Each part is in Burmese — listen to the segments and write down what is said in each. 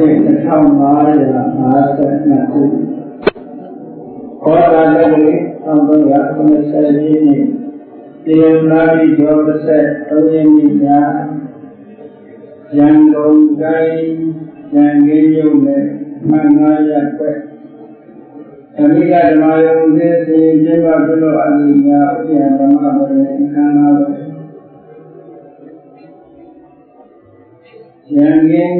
နှစ်2552ခုဟောတာလည်း1390ပြည့်နှစ်တရုတ်နာရီကျော်13ရက်နေ့ညရန်ကုန်တိုင်းရန်ကင်းမြို့နယ်မှန်9ရပ်ကွက်အမိကဓမ္မယုံနဲ့စီကျင်းပပြုလို့အမိညာဥပ္ပယဓမ္မပရိခန္ဓာပဲရန်ကင်း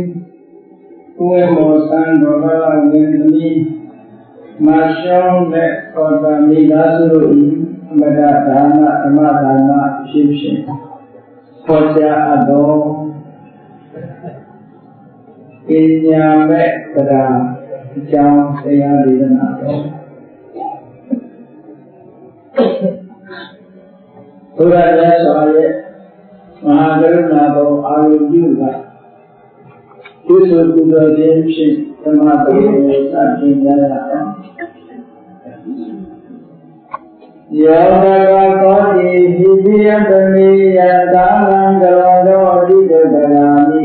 ကိုယ်မောစံတော်ဘာဝဝင်သမီးမရှောင်းတဲ့ကောတာမိသားစုတို့အမတဒါနဓမ္မဒါနဖြစ်ဖြစ်ခေါ်ကြအပ်တော်ပညာမဲ့တရားအကြောင်းတရားဒေသနာတော်ဘုရားမြတ်စွာရဲ့မဟာကရုဏာတော်အာရုံပြုတာဒီဆိုသူတော်ချင်းဖြင့်ဓမ္မတော်ကိုစတင်ကြရအောင်ယောဂကောတိဟိပိယတမေယသာလံကရောသောအရိဒကရာမိ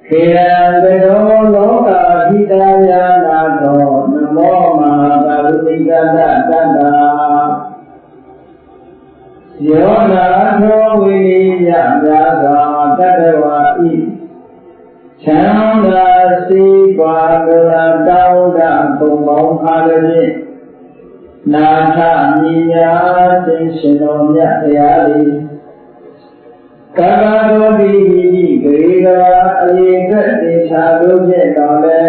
ခေရံတေရောလောကဟိတယာနာသောနမောမဟာကရုဏိကတတတ္တာယောနာသောဝိနိယမြာသာတတဝါဤချမ်းသာစီပါကလာတောင်းတဘုံပေါင်းအားဖြင့်နာထမိညာသိရှင်တော်မြတ်တရားသည်ကဗ္ဗတောတိဟိဂရေကဝါအယေကတေချာတို့ဖြင့်တော်လဲ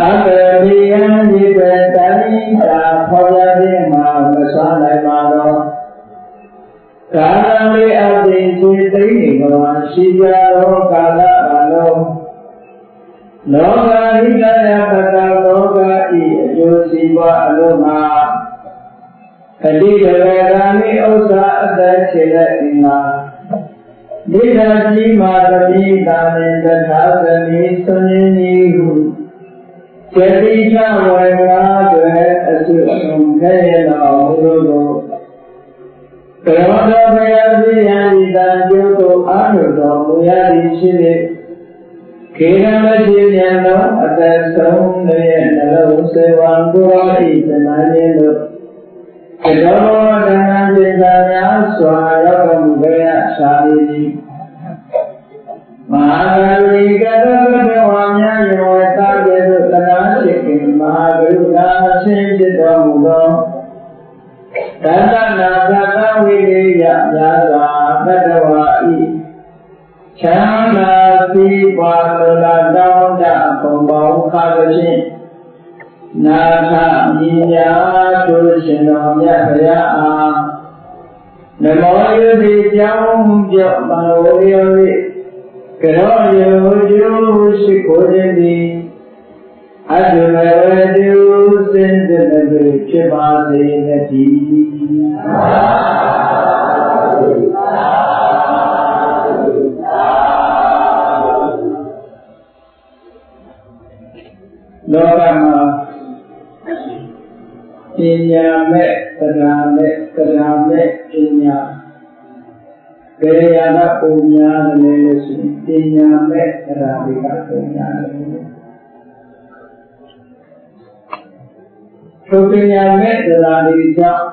အဘိမိယံဒီပတန်တာဖော်ပြခြင်းမှာမစွမ်းနိုင်ပါတော့ကာလလေးအသိစိတ်သိနေကဝါရှိကြသောကာလအလုံးလောကဟိတယပတလောကဤအကျိုးစီးပွားအလုံးမှာအတိတဝေကာမိဥစ္စာအသက်ခြေလက်အင်္ဂါမိဓာကြီးမာသတိတာနှင့်တထာသမီးဆွေးနွေးဟုစေတိချဝေကာတွေအစုအုံခဲရတော်မူလို့ကရောတော်ဘုရားပြည့်ရန်ဒီတန်ကျိုးကိုအားလို့တော်မူရသည်ဖြစ်၍ခေရမရှိပြန်သောအသက်ဆုံးတဲ့နှလုံးစေဝံကိုယ်ဤသနာရင်းတို့ကရောတဏ္ဍာစေသာများစွာရောက်တော်မူခဲ့ရရှာလိမည်မဟာဂရိကတောဘဝများယောတာကျေသို့သနာရှိခင်မဟာဂရုဏာဆင်းဖြစ်တော်မူသောတတ္တနာသတ္တဝိရိယများစွာတတ္တဝါဤချမ်းသာစီပါလလာတောင်းတဘုံပေါင်းခါဖြင့်နာထမိညာတို့ရှင်တော်မြတ်ဗျာအားနမောယုတိကြောင့်ပြောမလိုရ၏ကရောယုကျိုးရှိခိုးခြင်းသည်အတ္တမေဝတုစင်တည်းဖြစ်ပါစေတည်းလောကမှာပညာမဲ့တရားမဲ့တရားမဲ့ပညာဘယ်ရတာပုံများတယ်လို့ဆိုပညာမဲ့တရားတွေကပုံများတယ်ထိုပညာမဲ့တရားတွေကြောင့်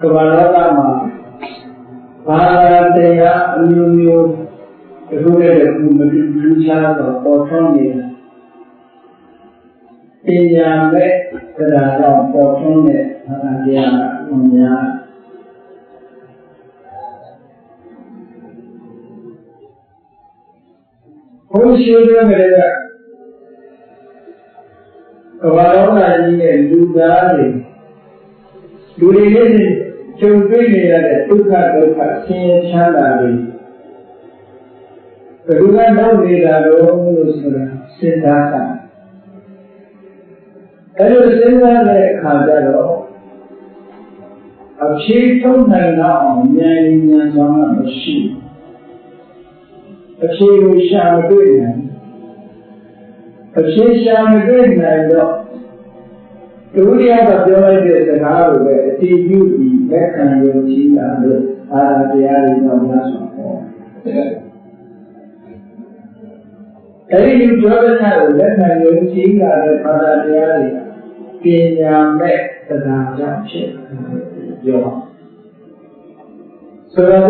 ကမ္ဘာလောကမှာဘာသာတရားအမျိုးမျိုးအခုလည်းဒီမတူချာတော့ပေါ်ထွန်းနေတာပညာမဲ့တရားကြောင့်ပေါ်ထွန်းတဲ့ဘာသာတရားကဘုရားဘုရှိတဲ့ကလေးကဘာလောကကြီးရဲ့လူသားတွေလူတွေနဲ့ကြုံတွေ့နေရတဲ့ဒုက္ခဒုက္ခဆင်းရဲချမ်းသာတွေဘယ်လိုလုပ်နေတာလို့ဆိုတာစဉ်းစားတာအဲ့လိုစဉ်းစားတဲ့အခါကျတော့အဖြေထုတ်နိုင်တော့ဉာဏ်ဉာဏ်ဆောင်တာမရှိအဖြေကိုရှာမတွေ့နိုင်အဖြေရှာမတွေ့နိုင်တော့ဒုတိယကပြောလိုက်တဲ့စကားကိုပဲအတိအကျပြီးလက်ခံယုံကြည်တာလို့အာရတရားတွေတော့များစွာဟော အဲဒီပြောတဲ့ညကိုလက်ခံယုံကြည်လာတဲ့ဘာသာတရားတွေပညာမဲ့တရားကြောင့်ဖြစ်ပြောဆိုတော့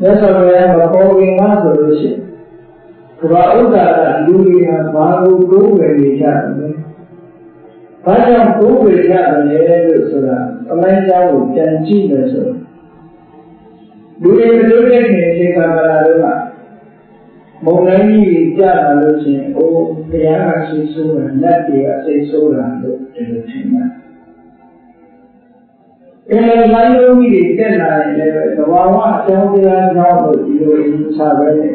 မြတ်စွာဘုရားမပေါ်ခင်ကဆိုလို့ရှိရင်ကဘာဥဒ္ဒါကလူတွေဟာဘာကိုကိုယ်ဝယ်နေကြတယ်။ဘာကြောင့်ကိုယ်ဝယ်ကြတယ်လို့ဆိုတာအမိုင်းကြောင့်ကိုပြန်ကြည့်မယ်ဆိုလူတွေမတို့တဲ့ခင်ဒီကံကလာတော့မုံတိုင်းကြီးကြာလာလို့ရှိရင်အိုးတရားကရှိဆိုးတာလက်တွေအစိတ်ဆိုးတာလို့ဒီလိုထင်တယ်။လိုင်းလုံးကြီးတက်လာရင်လည်းသဘာဝအကြောင်းတရားကြောင့်လို့ဒီလိုယူဆပဲနဲ့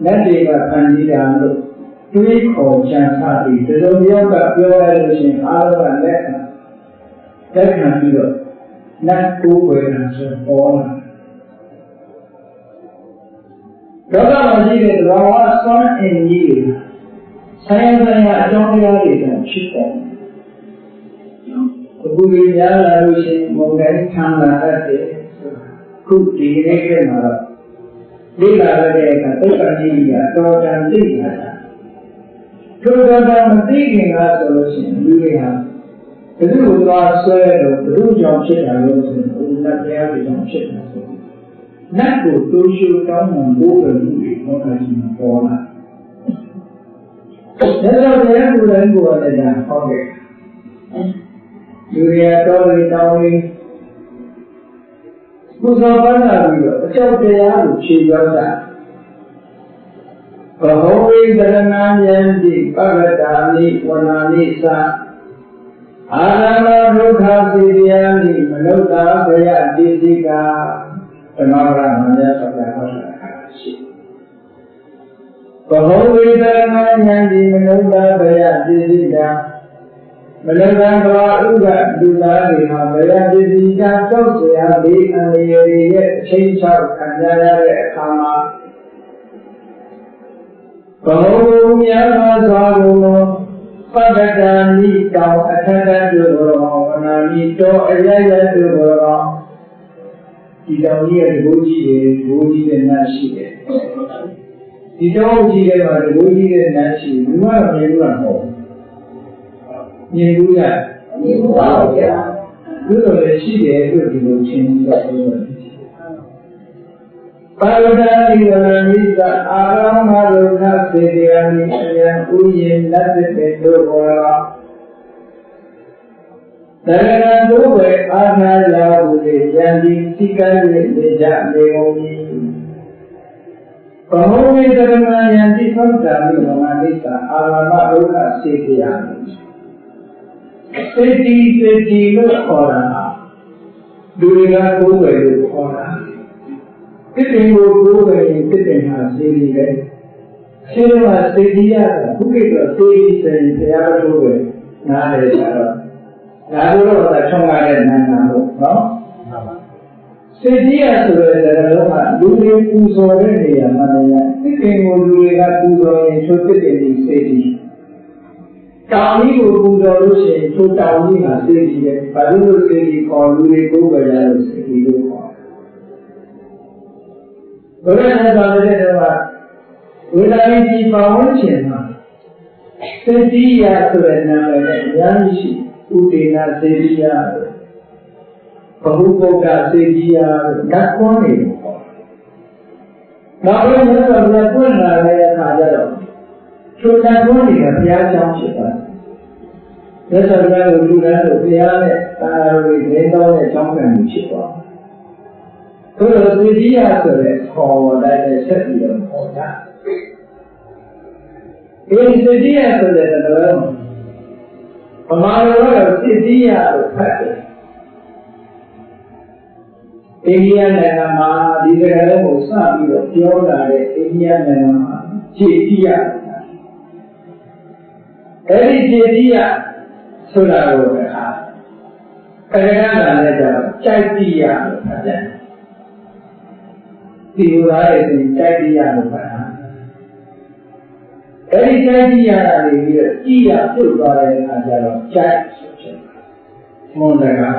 လက်တွေကခံကြည့်တာလို့တွေးခေါ်ချမ်းသာပြီးဒီလိုမျိုးကပြောရလို့ရှိရင်အားလုံးကလက်ခံပြီးတော့လက်ကိုယ်ွယ်တာဆိုပေါ်လာတော့ကမရှိတဲ့သဘာဝစွမ်းအင်ကြီးတွေဆိုင်ရာအကြောင်းတရားတွေကဖြစ်တယ်အခုဒီများလာလို့ရှိရင်မုန်တိုင်းထမ်းလာတတ်တယ်ခုဒီနေ့ကမှတော့ဒီလာတဲ့အခါသုတ်တန်ကြီးကတော်တန်သိလာတာထိုတော်တန်မသိခင်ကဆိုလို့ရှိရင်လူတွေဟာဘယ်သူ့ကိုသွားဆွဲတော့ဘယ်သူ့ကြောင့်ဖြစ်တာလို့ဆိုရင်ဘုရားတရားတွေကြောင့်ဖြစ်တာဆိုနတ်ကိုတိုးရှုတောင်းမှန်ဖို့ပဲလူတွေဟောတာရှိမှာပေါ်လာဒါကြောင့်တရားကိုယ်တိုင်ကိုယ်လည်းဟောတယ်လူတွေတော်တွေတောင်းပြီးကုသိုလ်ပန်းလာပြီးတော့အကြောက်တရားကိုဖြေရောက်တာဘဟောဝိသရဏယံတိပဂတာနိဝနာနိသအာရမဒုက္ခစေတယံနိမနုဿာဘယတိစိကဓမ္မပဒမှာမြတ်စွာဘုရားဟောတာရှိဘဟောဝိသရဏယံတိမနုဿာဘယတိစိကမလကံကဘာဥဒလူသားတွေဟာဘယတိစိကတောက်เสียပြီးအန္တရာယ်ရဲ့အချိန်ချောက်ခံရတဲ့အခါမှာဘဝများစွာကိုပတ္တတာနိတောင်အထက်တတို့ရောဝနာနိတောအရရတို့ရောဒီတောင်ကြီးရဲ့တကူကြီးတွေတကူကြီးတဲ့နတ်ရှိတယ်ဒီတောင်ကြီးရဲ့မှာတကူကြီးတဲ့နတ်ရှိဘူးဘာမှမမြင်ဘူးလားမဟုတ်မြင်ဘူးလားမြင်ပါဘူးဗျာဒီလိုလည်းရှိတယ်လို့ဒီလိုချင်းပြီးတော့ပြောတယ်ပါရဒာနိဝရဏိသအာရမဒုက္ခစေတယံနိအယံဥယျနတ်တေတို့ဘောရာတရဏတို့ဝေအာနာယာဟုလေယံတိစိကံ၍နေကြနေကုန်၏ဘမောဝိတရဏယံတိသောတာမိဝမနိသအာရမဒုက္ခစေတယံစေတီလို့ခေါ်တာလူတွေကကိုယ်ွယ်လို့ခေါ်တာတစ်တင်ကိုကိုယ်ပဲတစ်တင်ဟာစေတီပဲရှင်းမှာစေတီရတာဘုကိတော့စေတီဆိုရင်တရားတော်ပဲနားလေကြတော့ဒါတို့တော့ချုံလာတဲ့နာနာပေါ့နော်စေတီရဆိုတဲ့တော့ကလူတွေပူဇော်တဲ့နေရာမှာလည်းတစ်တင်ကိုလူတွေကပူဇော်ရင်ချိုးတစ်တင်ဒီစေတီတောင်ကြီးကိုပူဇော်လို့ရှိရင်ချိုးတောင်ကြီးဟာစေတီပဲဘာလို့စေတီခေါ်လူတွေကိုယ်ပဲရလို့စေတီလို့ခေါ်ဘုရားနဲ့ပြောတဲ့တော့ဝိဒာယတိပါဝင်ခြင်းမှာစေတီယဆိုတဲ့နာမည်နဲ့အများကြီးရှိဥဒေနာစေတီယဘဟုပုဂ္ဂစေတီယဓာတ်ကွန်းနေပေါ့။နောက်ပြီးတော့ဘုရားပွင့်လာတဲ့အခါကျတော့ထိုဓာတ်ကွန်းတွေကဘုရားကြောင့်ဖြစ်ပါတယ်။မြတ်စွာဘုရားကိုလူသားတို့ဘုရားနဲ့တာယာတွေနေတော်တဲ့အကြောင်းကံတွေဖြစ်သွားတယ်။ဆိုတော့သေတိယဆိုတဲ့ခေါ်ဝေါ်တိုင်းနဲ့ဆက်ပြီးတော့ခေါ်တာဒီသေတိယဆိုတဲ့တော့ဗမာလိုကတော့သေတိယလို့ဖတ်တယ်အိန္ဒိယနိုင်ငံမှာဒီစကားလုံးကိုစပြီးတော့ပြောလာတဲ့အိန္ဒိယနိုင်ငံမှာခြေတိယအဲဒီခြေတိယဆိုတာကိုအခါကရကနာနဲ့ကြတော့ကြိုက်တိယလို့ဖတ်တယ်ဒီလိုသားရဲ့တိုက်တိယလို့ပါအဲဒီတိုက်တိယကနေပြီးတော့ကြည်ရပြုတ်သွားတဲ့အခါကျတော့ကြိုက်ဆိုဖြစ်မွန်တကား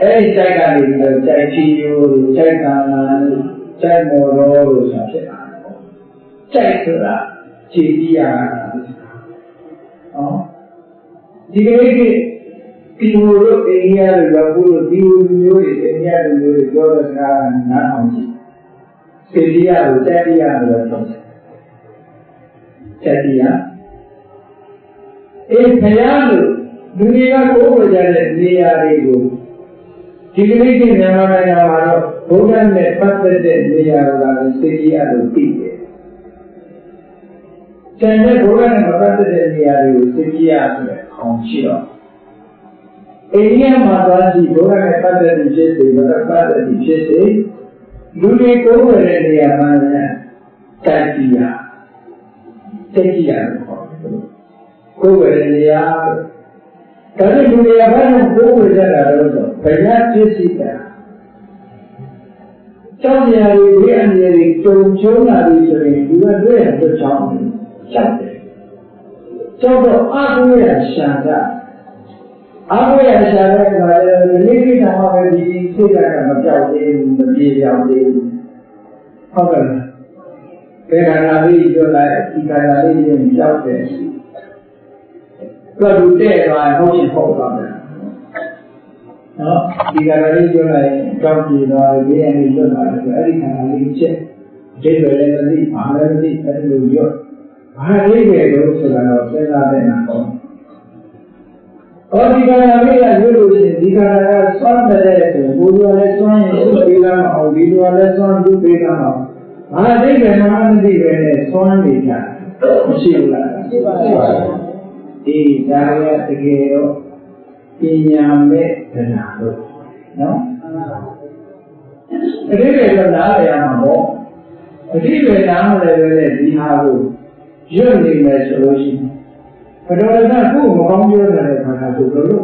အဲဒီကြိုက်ကနေပြီးတော့ကြိုက်ချီယိုကြိုက်ကာနာကြိုက်မော်တော်လို့ဆိုဖြစ်တာ chạy sửa là chỉ đi chỉ cái mùa lúc cái nghe rồi là mùa tiêu nhiều thì nghe rồi nhiều thì cho là ngán không chỉ cái đi rồi chạy đi rồi không chạy đi एक ख्याल दुनिया को बजाने दिया रहेगो जितने की नमाना हमारा भोजन में पत्ते दिया वाला से किया रोटी है चंदे भोजन में पत्ते दिया रहेगो से किया है खांचिया एरिया माता जी भोजन में पत्ते दिए से मतलब पत्ते दिए से दुनिया को बजाने दिया माना चाहिए को बजाने कभी दुनिया भर में को बजाना तो बढ़िया चीज़ है चाहे ये अन्य चों ना भी चले दूसरे दे तो चाहते तो आगे शानदार वाले लेकिन हमारे जीवन से क्या मचाते जाते अगर पेराना भी जो लाए टिकाना भी जो जातेก็ดูแต่ว่าเขาเห็นเขาทำเนาะဒီကနေ့ပြောလိုက်ကြောက်ကြည့်တော့ဒီအရင်လွတ်လာတယ်အဲ့ဒီခန္ဓာလေးချက်ဒိဋ္ဌိလည်းမသိဘာလည်းမသိအဲ့ဒီလိုပြောဘာလေးပဲလို့ဆိုတာတော့စဉ်းစားတဲ့နာပေါ့ဒီကနေ့လေးကရွတ်လို့ရှိရင်ဒီကနေ့ကစွမ်းတဲ့ဆိုဘုရားလည်းစွမ်းရင်သူ့ပေးလာမအောင်ဒီလိုလည်းစွမ်းသူ့ပေးလာမအောင်ဘာလေးပဲမှမသိပဲနဲ့စွမ်းနေကြမရှိဘူးလားရှိပါဒီဒါရတကယ်တော့ပညာမဲ့တရားလို့နော်အတိပဲတော့နားလည်ရမှာပေါ့အတိပဲနားမလည်ပဲနဲ့ဒီဟာကိုရွတ်နေမယ်ဆိုလို့ရှိရင်ဘယ်တော့မှကိုယ်မကောင်းပြောတဲ့ခါကဆိုလို့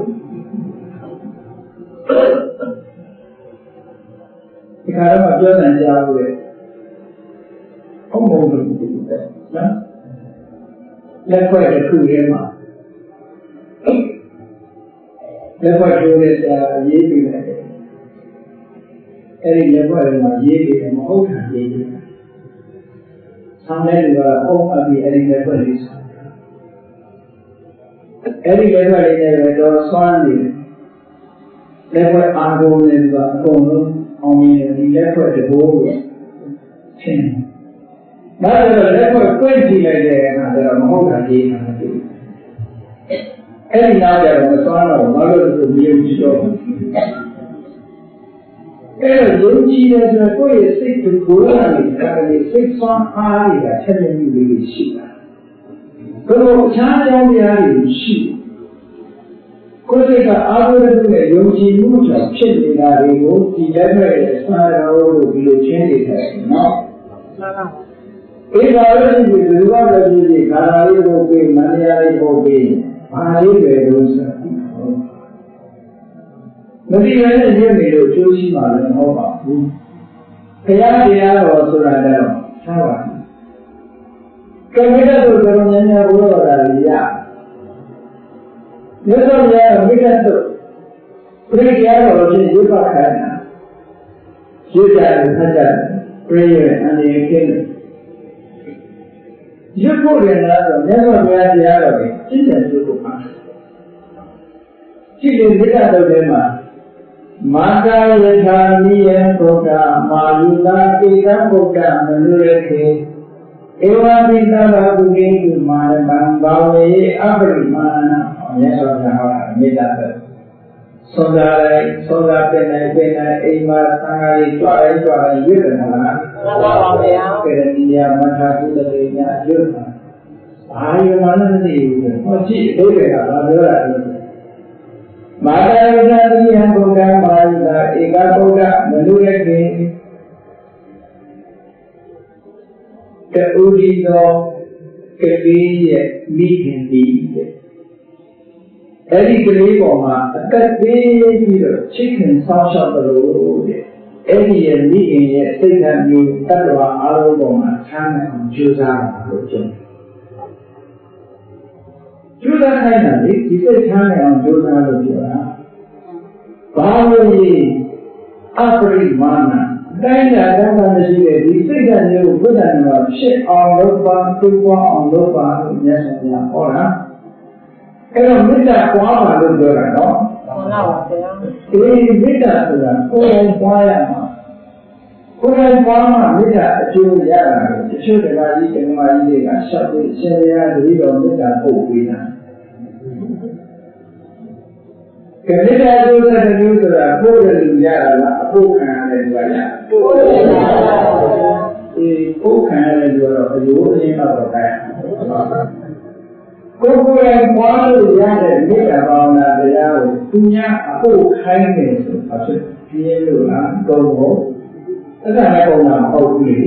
ဒီခါတော့ပြောနေကြဘူးလေဟုတ်မဟုတ်လို့နော်လက်ခွဲတစ်ခုထဲမှာလက်ခွဲထိုးတဲ့ဆရာရေးပြီးတယ်အဲ့ဒီလက်ခွဲထဲမှာရေးပြီးတယ်မဟုတ်တာရေးပြီးတယ်ဆောင်းတဲ့လူကအုံးအပြီးအဲ့ဒီလက်ခွဲလေးဆောင်းအဲ့ဒီလက်ခွဲလေးနဲ့တော့ဆွမ်းနေတယ်လက်ခွဲအာဂုံနဲ့ကအကုန်လုံးအောင်မြင်တယ်ဒီလက်ခွဲတဘောကိုချင်းဒါဆိုလက်ခွဲကွင့်ကြည့်လိုက်တဲ့အခါကျတော့မဟုတ်တာရေးတာမတွေ့ဘူးအဲ့ဒီနောက်ကျတော့မစွမ်းတော့ဘာလို့လဲဆိုမြင်ကြည့်တော့အဲ့တော့ယုံကြည်တယ်ဆိုတော့ကိုယ့်ရဲ့စိတ်ကိုယ်ကလည်းဒါကလေးစိတ်ဆွမ်းအားတွေကချက်မြမှုလေးရှိတာဘယ်လိုအခြားကြောင်းတရားတွေရှိကိုယ်စိတ်ကအာရုံနဲ့ယုံကြည်မှုကြောင့်ဖြစ်နေတာတွေကိုဒီလက်မဲ့ဆွမ်းတော်လို့ဒီလိုချင်းနေတယ်နော်အေးပါလို့ဒီလိုပါလို့ဒီခါလာလေးကိုပြီးမန္တရာလေးကိုပြီးဘာလေးပဲလို့ဆိုမသိရတဲ့ညနေလို့ကျိုးရှိမှလည်းမဟုတ်ပါဘူးဘုရားတရားတော်ဆိုတာတော့ထားပါကံမိတ္တတို့တော်များများဘုရားတော်တွေရမြတ်စွာဘုရားမိတ္တတို့ပြိတရားတော်ချင်းရုပ်ပါခိုင်းတာရုပ်ကြတယ်ဖတ်ကြတယ်ပြိရဲ့အနေနဲ့ကျင်းတယ်ရုပ်ဖို့လည်းလားဆိုမြတ်စွာဘုရားတရားတော်ကိုရှင်းတယ်ရုပ်ဖို့ပါရှိတယ်မိတ္တတို့ထဲမှာမာကာယထာမိယဘုဒ္ဓမာယုလာဧကဘုဒ္ဓမနုရခေဧဝပိတဘာဘုကေတုမာနံဘာဝေအပရိမာဏမြတ်စွာဘုရားမေတ္တာပဲသောတာလိုက်သောတာပင်နဲ့အိမ်မှာသံဃာကြီးကြွတိုင်းရွတ်တယ်မလားမှန်ပါပါဗျာပေရဏီယမထာကုတလေညာရွတ်တာဘာယမနသိဘူးဟောကြည့်ဒုက္ခကဘာပြောတာလဲမာတာယနာတိယံဘုဒ္ဓမာယိတာဧကဘုဒ္ဓမနုရခေတူဒီသောကလေးရဲ့မိခင်ဒီအဲ့ဒီကလေးပေါ်မှာအသက်သေးပြီးတော့ချစ်ခင်ဆောင်းရှောက်လို့တဲ့အဲ့ဒီရဲ့မိခင်ရဲ့စိတ်ဓာတ်မျိုးတတ္တဝါအားလုံးပေါ်မှာဆန်းနိုင်အောင်ကြိုးစားတာလို့ပြောတယ်ကျိုးစားခိုင်းတာလေဒီစိတ်ချမ်းနိုင်အောင်ကျိုးစားလို့ပြောတာဘာလို့လဲအပရိမာဏ တိုင်းတာတမ်းမှမရှိတဲ့ဒီစိတ်ဓာတ်မျိုးကိုဘုရားနာမှာဖြစ်အောင်လုပ်ပါသိပွားအောင်လုပ်ပါလို့မြတ်စွာဘုရားဟောတာအဲ့တော့မေတ္တာပွားပါလို့ပြောတာနော်မှန်ပါပါဗျာဒီမေတ္တာဆိုတာကိုယ်တိုင်ပွားရမှာကိုယ်တိုင်ပွားမှမေတ္တာအကျိုးရတာကိုတချို့တရားကြီးဓမ္မကြီးတွေကရှောက်ပြီးရှင်ဘုရားတတိတော်မေတ္တာပို့ပေးတာကမေတ္တာကျိုးတဲ့မျိုးဆိုတာပို့တယ်လူရတာလားအဖို့ခံရတယ်လူကရပို့တယ်ပါဒီပို့ခံရတယ်လူကတော့အယိုးအင်းတော့တိုင်းကိုယ်ကိုယ်တိုင်ပွားလို့ရတဲ့မေတ္တာဘာဝနာတရားကိုသူများအဖို့ခိုင်းတယ်ဆိုအဖြစ်ပြင်းလို့လားတော့ဟုတ်အဲ့ဒါလည်းပုံမှန်မဟုတ်ဘူးလေ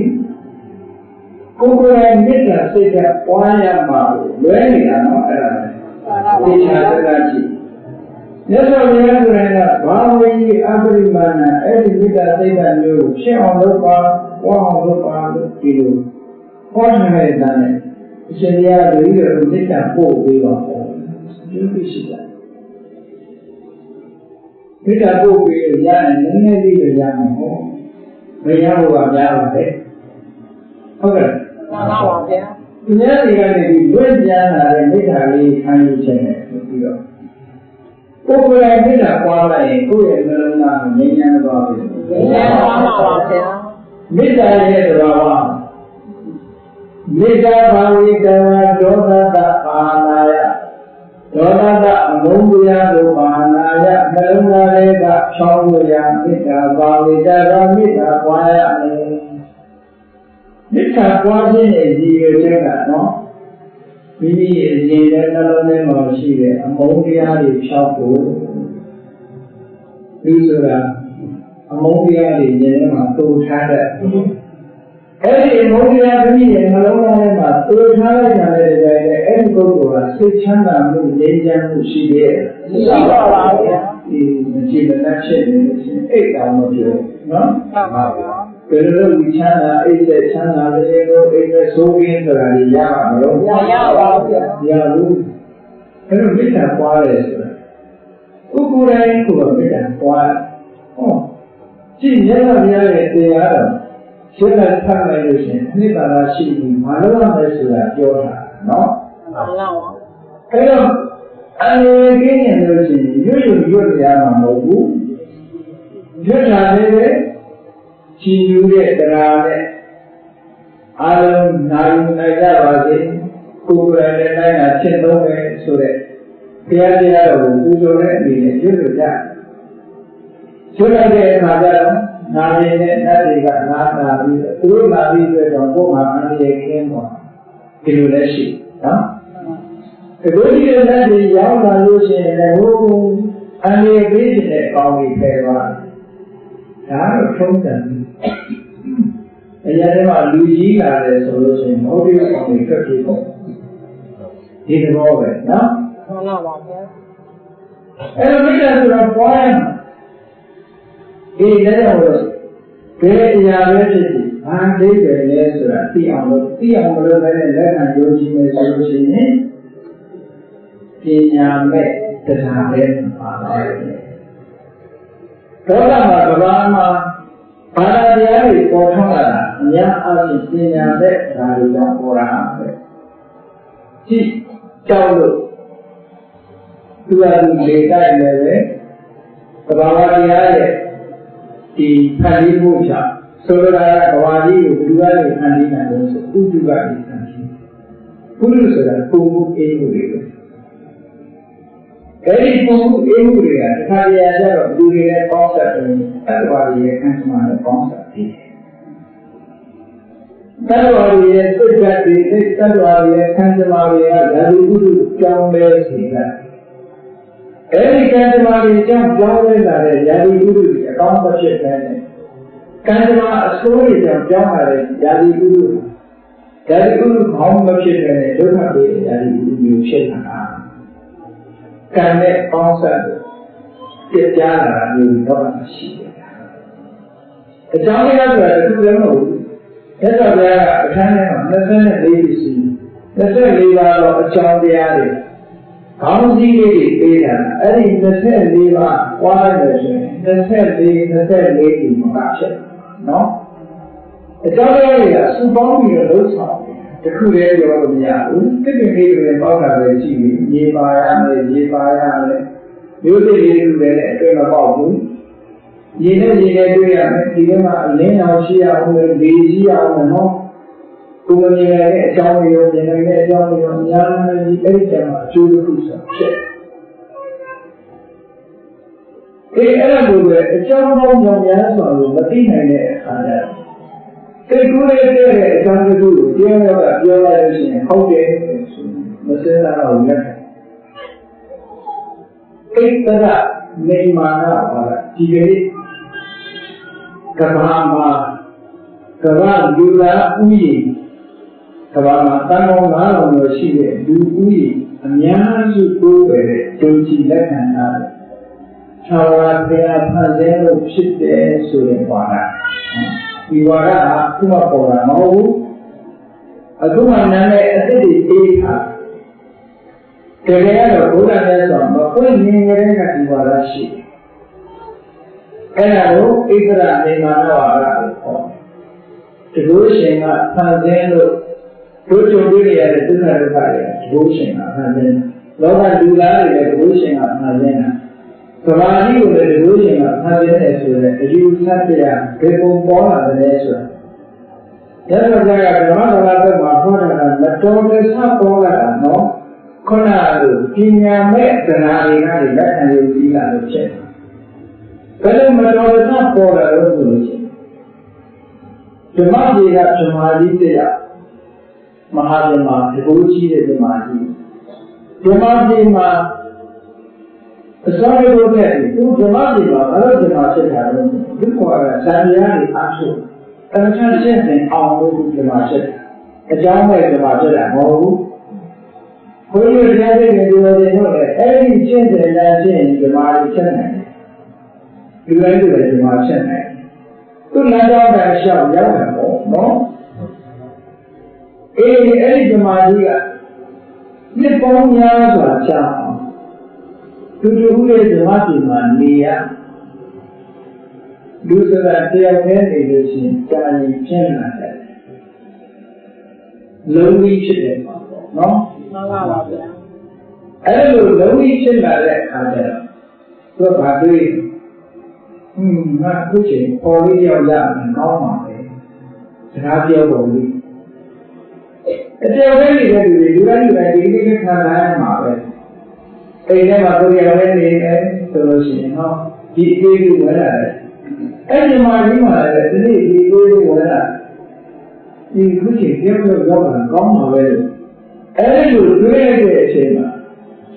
ကိုယ်ကိုယ်တိုင်မေတ္တာစိတ်ကပွားရမှာလွဲနေတာနော်အဲ့ဒါလည်းဒီခြားစကားကြည့်မြတ်စွာဘုရားကိုယ်တိုင်ကဘာဝေအပရိမာဏအဲ့ဒီမေတ္တာစိတ်ဓာတ်မျိုးဖြစ်အောင်လုပ်ပါပွားအောင်လုပ်ပါလို့ဒီလိုဟောထားတဲ့နဲ့အရှင်ဘုရားတို့ရဲ့မေတ္တာပို့ပေးပါဦးဒီလိုရှိတာမေတ္တာပို့ပေးရရင်နည်းနည်းလေးပဲရမှာဟုတ်မရဘူးကများပါတယ်ဟုတ်ကဲ့မှန်ပါပါဗျာဒီနေ့ဒီကနေဒီဝိညာဏနဲ့မေတ္တာလေးခံယူခြင်းနဲ့ပြီးတော့ကိုယ်ကိုယ်တိုင်မေတ္တာပွားလိုက်ရင်ကိုယ့်ရဲ့နှလုံးသားကိုငြိမ်းချမ်းသွားပြီငြိမ်းချမ်းသွားပါပါဗျာမေတ္တာရဲ့သဘာဝမေတ္တာဘာဝိတဝါဒေါသတပါဏာယဒေါသတအမုန်းတရားကိုပါဏာယနှလုံးသားလေးကချောင်းလို့ရမေတ္တာဘာဝိတဝါမေတ္တာပွားရမယ်မေတ္တာပွားခြင်းရဲ့ရည်ရွယ်ချက်ကနော်မိမိရဲ့ဉာဏ်နဲ့နှလုံးထဲမှာရှိတဲ့အမုန်းတရားတွေဖြောက်ဖို့ဒီဆိုတာအမုန်းတရားတွေဉာဏ်ထဲမှာတိုးထားတဲ့အဲ့ဒီအမုန်းတရားမိမိရဲ့နှလုံးသားထဲမှာတိုးထားလိုက်တဲ့ကြိုင်နဲ့အဲ့ဒီပုဂ္ဂိုလ်ကစိတ်ချမ်းသာမှုငြိမ်းချမ်းမှုရှိရဲ့ရှိပါပါဗျာဒီအခြေအနေဖြစ်နေလို့ရှိရင်အိတ်တောင်မပြောနော်မှန်ပါဗျာဘယ်လိုဝိချမ်းသာအိတ်တဲ့ချမ်းသာတဲ့ကိုအိတ်တဲ့ဆိုးကင်းဆိုတာကြီးရမှာမလို့မရပါဘူးဗျာရဘူးအဲ့တော့မေတ္တာပွားရဲဆိုတာကိုယ်ကိုယ်တိုင်ကိုယ်မေတ္တာပွားဟောကြည့်ရတာများတဲ့တရားတော်ရှင်းတဲ့ဖတ်လိုက်လို့ရှိရင်အနှစ်သာရရှိပြီးမလုပ်ရမယ်ဆိုတာပြောတာနော်မှန်ပါပါအဲ့တော့အနေကင်းနေလို့ရှိရင်ရွတ်ရမှာမဟုတ်ဘူးရွတ်တာလည်းပဲချီးယူတဲ့တရားနဲ့အာလုံးနိုင်နိုင်ကြပါစေကိုယ်ကိုယ်တိုင်လည်းနိုင်တာဖြစ်သုံးမယ်ဆိုတဲ့ဘုရားတရားတော်ကိုပူဇော်တဲ့အနေနဲ့ရွတ်လို့ရတယ်ရွတ်လိုက်တဲ့အခါကျတော့နာရည်နဲ့နတ်တွေကနာတာပြီးသူတို့လာပြီးဆိုတော့ကိုယ်မှာအန္တရာယ်ကင်းသွားဒီလိုလည်းရှိနော်ဒီလိုဒီနတ်တွေရောက်လာလို့ရှိရင်လည်းဟိုအန္တရာယ်ပေးတဲ့အကောင်းကြီးဖယ်သွားဒါတော့ထုံးတယ်အရာတွေမှာလူကြီးလာတယ်ဆိုလို့ရှိရင်မဟုတ်ဘူးအောင်တွေထွက်ပြေးပေါ့ဒီလိုပဲနော်မှန်ပါပါဗျာအဲ့လိုမိတ်ဆွေတို့ပွားရင်ဒီလည်းတော့ဘယ်အရာပဲဖြစ်ဖြစ်ဘာသိတယ်လဲဆိုတာသိအောင်လို့ပဲလက်ခံယုံကြည်နေဆိုလို့ရှိရင်ပညာမဲ့တရားလည်းပါပါတယ်ဒေါသမှာကဘာမှာဘာသာတရားတွေပေါ်ထွန်းလာတာအများအားဖြင့်ပညာမဲ့ဒါတွေကြောင့်ပေါ်လာတာကြည့်ကြောက်လို့သူကလူလေတိုက်နေတယ်ကဘာဝတရားရဲ့ဒီဖန်တီးမှုကြောင့်ဆိုလိုတာကဘာကြီးကိုဘယ်လိုလဲဖန်တီးနိုင်လို့ဆိုဥဒ္ဒကကြီးဖန်တီးပုရုဆိုတာပုံမှုအေးမှုတွေပဲအဲ့ဒီပုံမှုအေးမှုတွေကတစ်ခါတည်းကျတော့လူတွေရဲ့ပေါင်းစပ်တယ်အဲ့ဒါတွေရဲ့ခံမှန်တဲ့ပေါင်းစပ်တယ်တတ္တဝါတွေရဲ့စိတ်ဓာတ်တွေတတ္တဝါတွေရဲ့ခံမှန်တွေကဓာတုဥဒ္ဒကြောင်းလဲစီတာအဲ့ဒီကံကြမ္မာတွေကြောင့်ကြောင်းလဲလာတဲ့ယာတိဥဒ္ဒတွေအကောင်းမဖြစ်တဲ့ကံကြမ္မာအစိုးရကြောင့်ကြောင်းလာတဲ့ယာတိဥဒ္ဒခေါင်းမဖြစ်တဲ့ဒုက္ခတွေယာတိဥဒ္ဒမျိုးဖြစ်လာတာကံနဲ့ပေါင်းစပ်ပြည့်ကြလာတာမျိုးတော့မရှိဘူးအကြောင်းတရားဆိုတာတစ်ခုလည်းမဟုတ်ဘူးသက်တော်ဘုရားကအခန်းထဲမှာ24ပစ္စည်း24ပါးတော့အကြောင်းတရားတွေခေါင်းစည်းလေးတွေပေးတာအဲ့ဒီ24ပါးပွားတယ်ဆိုရင်24ဒီမှာဖြစ် နော်အကြောင်းလေးကစူပေါင်းပြီးတော့လှုပ်ဆောင်တခုတည်းပြောလို့မရဘူးတစ်ပင်လေးတွေပေါက်တာပဲရှိပြီရေပါရမယ်ရေပါရမယ်မျိုးစိလေးတွေလည်းအတွင်းမပေါက်ဘူးရေနဲ့တွေ့ရမယ်ဒီကမှာအလင်းအောင်ရှိရအောင်လေလေကြီးအောင်နော်ကိုယ်မြင်ရတဲ့အကြောင်းတွေရောမြင်နိုင်တဲ့အကြောင်းတွေရောအများကြီးအဲ့ဒီကျမှအကျိုးတစ်ခုဆိုဖြစ်အဲ့လိုပဲအကြောင်းပေါင်းများများစွာလို့မသိနိုင်တဲ့အခါကျစိတ်ကူးလေးတဲ့အကြောင်းတစ်ခုကိုတရားတော်ကပြောလိုက်လို့ရှိရင်ဟုတ်တယ်ဆိုမစင်လာတော့လက်ကိတ္တကနေမာနာပါဒီကနေ့ကဘာမှာကဘာလူလာဥယျာဉ်ကဘာမှာတန်ပေါင်း900ကျော်ရှိတဲ့လူဥယျာဉ်အများစုကိုယ်ပဲဒုတိယလက်ခံထားတယ်သာဝရတရားဖန်ဆင်းလို့ဖြစ်တယ်ဆိုရင်ပါတာဒီဝါဒကခုမှပေါ်တာမဟုတ်ဘူးအခုမှနာမည်အစ်စ်တွေအေးခါတကယ်တော့ဘုရားမြတ်စွာမပွင့်မြင်ရတဲ့ကဒီဝါဒရှိအဲ့ဒါကိုဣသရနေမာနဝါဒကိုခေါ်တယ်ဒီလိုရှင်ကဖန်ဆင်းလို့တို့ကြုံတွေ့ရတဲ့ဒုက္ခဒုက္ခတွေဒီလိုရှင်ကဖန်ဆင်းလောကလူသားတွေလည်းဒီလိုရှင်ကဖန်ဆင်းတာသမာဓိကိုလည်းဒီလိုရှင်ကဖန်ဆင်းတယ်ဆိုတဲ့အယူဆတရားဘယ်ပုံပေါ်လာတယ်ဆိုတာရသော်ကြကဓမ္မဘာသာဘက်မှာဟောတာကမတော်တဲ့ဆပေါ်လာတာနော်ခုနကလိုပညာမဲ့တရားတွေကနေလက်ခံလို့ပြီးလာလို့ဖြစ်ဘယ်လိုမတော်တဲ့ဆပေါ်လာလို့ဆိုလို့ရှိရင်ဓမ္မကြီးကဓမ္မကြီးတရားမဟာဓမ္မဒီကိုကြီးတဲ့ဓမ္မကြီးဓမ္မကြီးမှာအစောရုပ်နဲ့သူဓမ္မကြီးမှာဘာလို့ဓမ္မဖြစ်တာလဲဒီကွာကဇာတိရည်အားထုတ်တဏှာရှင်းတဲ့အောင်လို့ဓမ္မဖြစ်အကြောင်းမဲ့ဓမ္မဖြစ်တာမဟုတ်ဘူးဘုရားတရားတွေနဲ့ဒီလိုတွေတော့အဲ့ဒီရှင်းတဲ့လားရှင်းဓမ္မကြီးဖြစ်နိုင်တယ်ဒီလိုတွေဓမ္မဖြစ်နိုင်သူ့လမ်းကြောင်းကရှောက်ရောက်တယ်ပေါ့နော်အဲ့ဒီဓမ္မကြီးကနှစ်ပေါင်းများစွာကြာအောင်သူတို့ရဲ့ဓမ္မပြည်မှာနေရလူစကားတရားနဲ့နေလို့ရှိရင်ကြာရင်ပြင်းလာတယ်လုံးဝဖြစ်တယ်ပေါ့နော်မှန်ပါပါဗျာအဲ့လိုလုံးဝဖြစ်လာတဲ့အခါကျတော့သူကဘာတွေ့ငါခုချိန်ပေါ်လေးရောက်ရမယ်ကောင်းပါလေစကားပြောပုံလေးအကျော်လေးနေတဲ့လူတွေလူတိုင်းဒီလေးခံစားရမှာပဲအိမ်ထဲမှာကိုယ်ရတဲ့နေတယ်ဆိုလို့ရှိရင်နော်ဒီအေးလေးဝင်လာတယ်အဲ့ဒီမှာဒီမှာလည်းဒီနေ့ဒီအေးလေးဝင်လာဒီခုချိန်ပြောရောက်တာကောင်းပါပဲအဲ့ဒီလိုတွေးရတဲ့အချိန်မှာ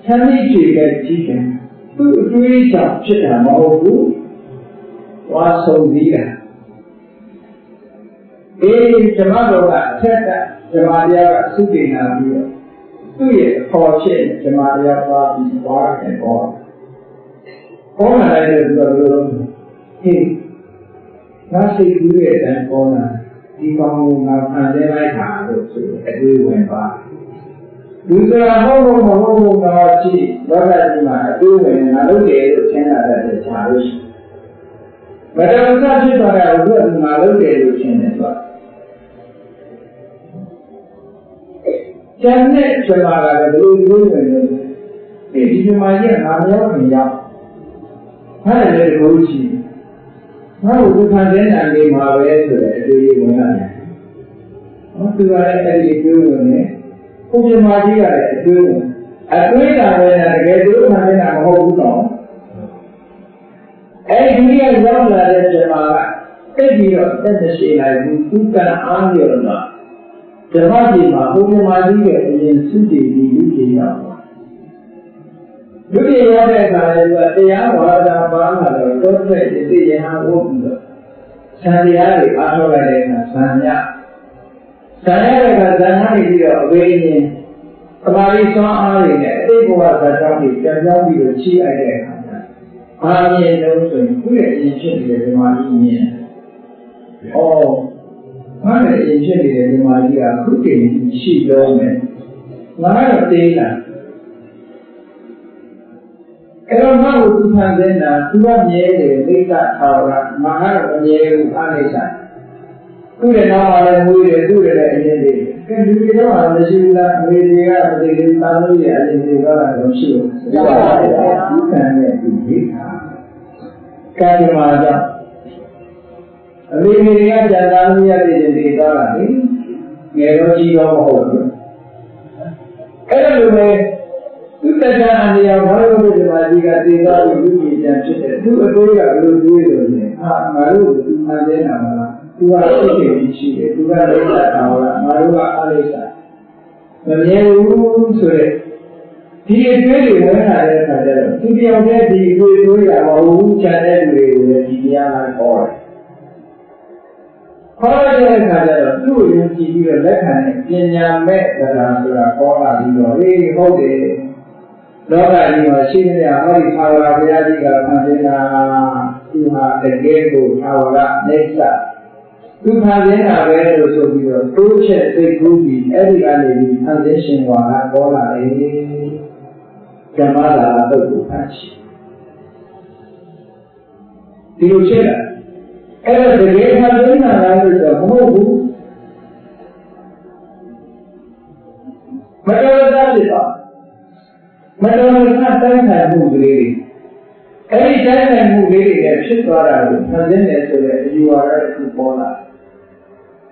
ဆန်းမိကြည့်တဲ့ကြီးတယ်သူ့အတွေးကြောင့်ဖြစ်တာမဟုတ်ဘူးဝါဆုံးပြီးတာဓမ္မတော်ကအထက်ကဓမ္မတရားကသုတေနာပြီးတော့သူ့ရဲ့အခေါ်ဖြစ်ဓမ္မတရားပါပြီးသွားတယ်ပေါ့ပေါ်လာတဲ့သူကဘယ်လိုလဲငါစိတ်ကူးရဲ့အတိုင်းပေါ်လာဒီကောင်ကိုငါဖန်ဆင်းလိုက်တာလို့ဆိုအတွေ့ဝင်ပါလူစရာဟုတ်လို့မဟုတ်လို့တော့ကြည့်လောကကြီးမှာအတွေ့ဝင်ငါလုပ်တယ်လို့ရှင်းလာတဲ့ခြားလို့ရှိမတော်ဆဖြစ်သွားတဲ့ဘုရားငါလုပ်တယ်လို့ရှင်းတယ်ဆိုကျန်တဲ့ဇမားကလည်းဘယ်လိုလုပ်နေလဲဒီဇမားကြီးကငါမရောက်ခင်ရောက်ဟာလည်းဒီလိုရှိငါ့ကိုခံတဲ့နာလေးမှာပဲဆိုတဲ့အတွေ့အကြုံဝင်လာတယ်ဟောသူကလည်းအဲ့ဒီတွေ့ဝင်နေဘုရားမကြီးကလည်းအတွေ့ဝင်အတွေ့တာပဲတကယ်သူခံတဲ့နာမဟုတ်ဘူးတော့အဲ့ဒီကြီးကရောက်လာတဲ့ဇမားကတိတ်ပြီးတော့တက်ရှိလိုက်ဘူးသူကအားရတော့ဓမ္မကြီးမှာဘုရားမကြီးရဲ့အရင်သုတေပြီးလူကြီးရောက်လူကြီးရောက်တဲ့အခါလည်းသူကတရားဝါဒပါလာတော့တောထွက်သိရဟန်းဝုတ်ပြီးတော့ဆံတရားတွေအားထုတ်လိုက်တဲ့အခါဆံရတဲ့အခါဇာနာနေပြီးတော့အဝေးရင်းသမာဓိစွမ်းအားတွေနဲ့အတိတ်ဘဝဇာကြောင့်ပြန်ပြောင်းပြီးတော့ချိလိုက်တဲ့အခါဘာမြင်လို့ဆိုရင်ခုရဲ့အရင်ဖြစ်နေတဲ့ဓမ္မကြီးမြင်ဘာနဲ့အရင်ဖြစ်နေတဲ့ဓမ္မကြီးကခုတည်းရှိတော့မယ်ငါတော့သေးလား တော့ငါ့ကိုသူခံတဲ့သူကမြဲတယ်သိက္ခာထာဝရမဟာအမြဲကိုအားလိုက်တာသူ့ရဲ့နောက်မှာလည်းမွေးတယ်သူ့ရဲ့အရင်လေးကဲဒီလိုတော့မရှိဘူးလားအမေတွေကမသိသေးတာလို့ရအရင်တွေကတော့ရှိတယ်ဒီခံတဲ့ဒီသိက္ခာကာယမှာကြောင့်အမေတွေကကြာတာလို့ရတဲ့တွေတော့လာတယ်ငယ်တော့ကြီးတော့မဟုတ်ဘူးအဲ့လိုပဲသူတရားအနေနဲ့ဘာလို့ဒီမှာဒီကသေသွားပြီးလူကြီးပြန်ဖြစ်တယ်သူအတွေးကဘယ်လိုတွေးလို့လဲငါတို့ကသူမှန်တယ်နာမလားသူကသိတယ်ရှိတယ်သူကလည်းတာတော်လားငါတို့ကအားလိုက်တာမမြဲဘူးဆိုတဲ့ဒီအတွေးတွေဝင်လာတဲ့အခါကျတော့သူပြောင်းတဲ့ဒီအတွေးတွေးရမဟုတ်ချန်တဲ့လူတွေကိုလည်းဒီတရားကခေါ်တယ်ခေါ်တဲ့အခါကျတော့သူ့ကိုယုံကြည်ပြီးတော့လက်ခံတဲ့ပညာမဲ့တရားဆိုတာပေါ်လာပြီးတော့အေးဟုတ်တယ်လောကကြီးမှာရှိနေတဲ့ဟောဒီသာဝရဘုရားကြီးကဖန်ဆင်းတာသူဟာတကယ်ကိုသာဝရနေစာသူဖန်ဆင်းတာပဲလို့ဆိုပြီးတော့တိုးချက်သိကူးပြီးအဲ့ဒီကနေပြီးဖန်ဆင်းရှင်ဝါကပေါ်လာတယ်ဓမ္မလာတုတ်ကိုဖန်ရှိဒီလိုချက်လာအဲ့ဒါတကယ်ဖန်ဆင်းတာလားလို့ဆိုတော့မဟုတ်ဘူးမတော်တာဖြစ်သွားမတော်တာတိုင်းဆိုင်မှုကလေးတွေအဲ့ဒီတိုင်းဆိုင်မှုလေးတွေနဲ့ဖြစ်သွားတာကိုဖန်ဆင်းတယ်ဆိုတဲ့အယူဝါဒတစ်ခုပေါ်လာ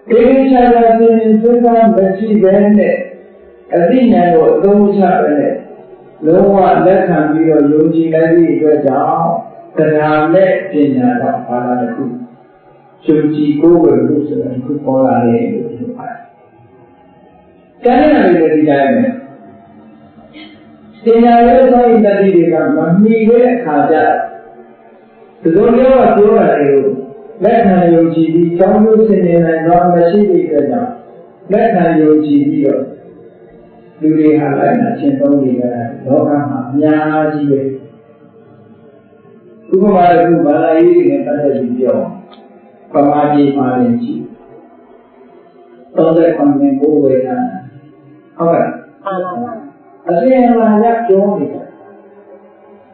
ဒီချာတာစဉ်းစားမရှိဘဲနဲ့အသိဉာဏ်ကိုအသုံးချပဲနဲ့လုံးဝလက်ခံပြီးတော့ယုံကြည်လိုက်သည့်အတွက်ကြောင့်တရားနဲ့ပညာတော့ဘာသာတစ်ခုယုံကြည်ကိုယ်ဝယ်လို့ဆိုတာတစ်ခုပေါ်လာတယ်လို့ပြောပါတယ်။ကျန်တဲ့နေရာတွေဒီတိုင်းပဲပညာရဲ့သောတတိတွေကမမီတဲ့အခါကျဒီလိုမျိုးကပြောရတယ်လို့လက်ခံယုံကြည်ပြီးကြောင်းလို့ဆင်နေနိုင်တော့မရှိတဲ့အတွက်ကြောင့်လက်ခံယုံကြည်ပြီးတော့လူတွေဟာလည်းအချင်းသုံးနေကြတာလောကမှာအများကြီးပဲဥပမာတစ်ခုဘာသာရေးတွေနဲ့ပတ်သက်ပြီးပြောပမာကြီးမှာလည်းကြည့်39နှစ်ဘိုးဝေဒနာဟုတ်ကဲ့အစဉ်အလာရပြောနေတာ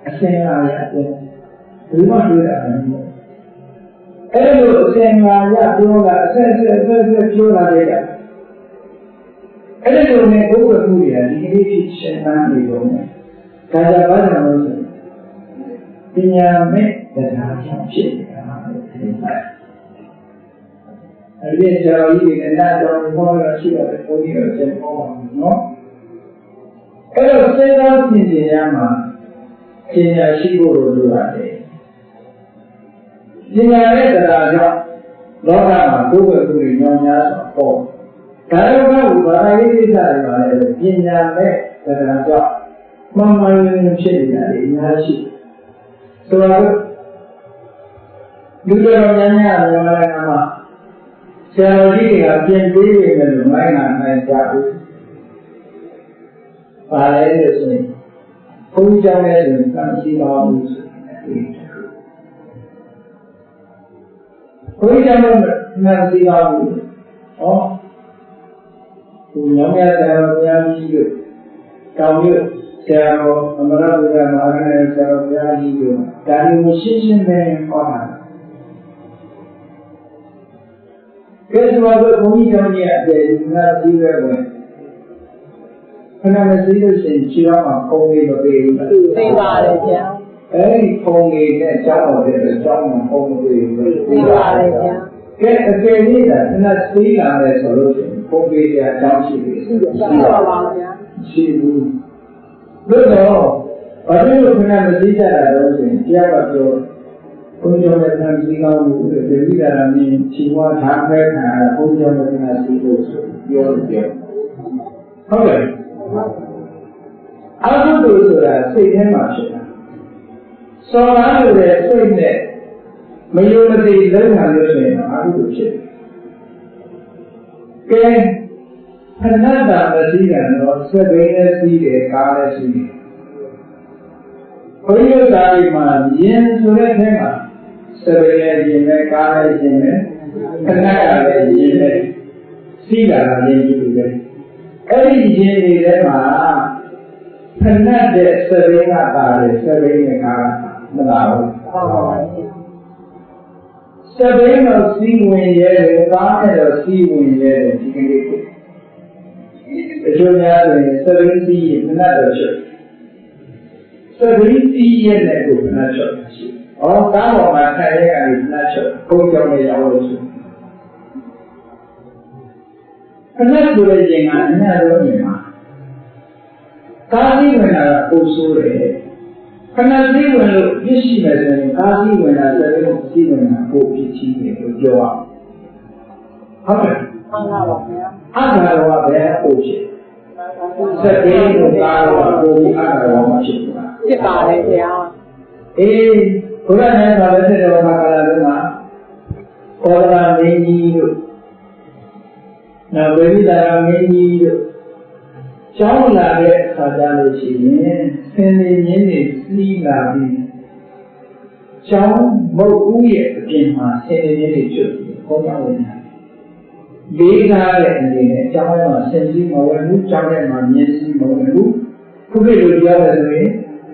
အစဉ်အလာရပြောဘယ်မှတွေ့တာမဟုတ်အဲ့လိုအစဉ်အလာရပြောတာအဆက်ပြောလာတဲ့ကအဲ့လိုနဲ့ဘုရားမှုတွေကဒီကနေ့ဖြစ်ရှင်သန်နေတော့မယ်ဒါကြပါတော့လို့ဆိုပညာမဲ့တရားကြောင့်ဖြစ်နေတာလို့ထင်ပါတယ်အဲ့ဒီကြောင့်ဒီကနေ့တော့ဘောရရှိတယ်ဘုရားရဲ့ချက်ပေါ်ပါနော်အဲ့တော့စေတသိက်ပြင်ရမှာပညာရှိဖို့လိုရတယ်ပညာရဲ့တရားကြောင့်လောကမှာကိုယ်ဝယ်မှုတွေညောင်းများစွာပေါ်ဒါရောကဘာသာရေးကိစ္စတွေပါလေပညာမဲ့တရားကြောင့်မှန်မှန်ဖြစ်နေတာတွေအများရှိဆိုတော့လူတော်များများမြန်မာနိုင်ငံမှာဆရာတော်ကြီးတွေကပြင်ပေးနေတယ်လို့မိုင်းနိုင်ကြဘူးပါလေလို့ဆိုရင်ဘုန်းကြီးကျောင်းရဲ့ဆိုရင်မရှိပါဘူးဆိုရင်ဘုန်းကြီးကျောင်းရဲ့မရှိပါဘူးဟောဒီညောင်ရတဲ့ဘုရားကြီးတို့တောင်မြို့ဆရာတော်အမရဘုရားမဟာနာဆရာတော်ဘုရားကြီးတို့ဒါတွေကိုရှင်းရှင်းပဲဟောတာကဲဆိုတော့ဘုန်းကြီးကျောင်းရဲ့အကျေငါကြီးပဲဝင်ခဏမသိလို့ရှိရင်ခြေတော်မှာပုံလေးမပေးဘူးလားသိပါတယ်ဗျာအဲဒီပုံလေးနဲ့ကျောင်းတော်တဲ့ကျောင်းမှာပုံလေးသိပါတယ်ဗျာကဲအကျေလေးကခဏသိလာတယ်ဆိုလို့ရှိရင်ပုံလေးကအကြောင်းရှိတယ်ရှိပါပါဗျာရှိဘူးလို့တော့ဘာလို့ခဏမသိကြတာလဲဆိုရင်တရားကပြောဘုန်းကြီးရဲ့သံဃာကောင်းမှုတွေဒီလိုတာမြင်ခြေဝါးထားခဲ့တာဘုန်းကြီးရဲ့သံဃာစီလို့ဆိုပြောဟုတ်ကဲ့အကုသိုလ်ဆိုတာစိတ်ထဲမှာဖြစ်တာစော်ကားလို့တဲ့စိတ်နဲ့မယုံမသိလုံးခံလို့ဆိုရင်အကုသိုလ်ဖြစ်တယ်ကဲခဏတာမရှိတာတော့စက်ဘင်းနဲ့စီးတယ်ကားနဲ့စီးတယ်ဘုရားသားကြီးမှာယင်ဆိုတဲ့ထဲမှာစက်ဘင်းနဲ့ယင်နဲ့ကားနဲ့ယင်နဲ့ခဏတာလည်းယင်နဲ့စီးတာလည်းယင်ကြည့်တယ်အဲ့ဒီယင်တွေထဲမှာ ခဏတဲ့စရင်းကတာတယ်စရင်းကမလာဘူးစရင်းတော့စီဝင်ရဲတယ်ကားနဲ့တော့စီဝင်ရဲတယ်ဒီကနေ့အကျိုးများဆိုရင်စရင်းစီခဏတော့ချုပ်စရင်းစီရဲ့နဲ့ကိုခဏချုပ်ရှိဩကားပေါ်မှာထိုင်ရဲကနေခဏချုပ်ဘုံကြောင့်လည်းရောက်လို့ဆိုခဏဆိုတဲ့ချိန်ကအများဆုံးနေမှာကားစီဝင်တာကပိုဆိုးတယ်ခဏစီဝင်လို့ပြည့်ရှိမယ်ဆိုရင်ကားစီဝင်တာစတဲ့ကိုစီဝင်တာပိုပြည့်ချီတယ်လို့ပြောရအောင်ဟုတ်ကဲ့မှန်ပါပါဗျာအားကတော့ဘယ်ပို့ဖြစ်စတဲ့ကိုကားတော့ပိုပြီးအားတော့မဖြစ်ဘူးလားဖြစ်ပါတယ်ဗျာအေးဘုရားနဲ့ဆိုတဲ့တော်မှာကာလတုန်းကဘောဓရာမင်းကြီးတို့နောက်ဝိသရာမင်းကြီးတို့ကျောင်းလာတဲ့အခါကျလို့ရှိရင်ဆင်းနေရင်းနေစီးလာပြီးကျောင်းမုတ်ဦးရဲ့အပြင်မှာဆင်းနေရင်းနေကျွတ်ပြီးဟောကြားဝင်တာလေးကားတဲ့အနေနဲ့ကျောင်းထဲမှာဆင်းစည်းမဝင်ဘူးကျောင်းထဲမှာမြင်းစည်းမဝင်ဘူးခုခေတ်လိုပြောရဆိုရင်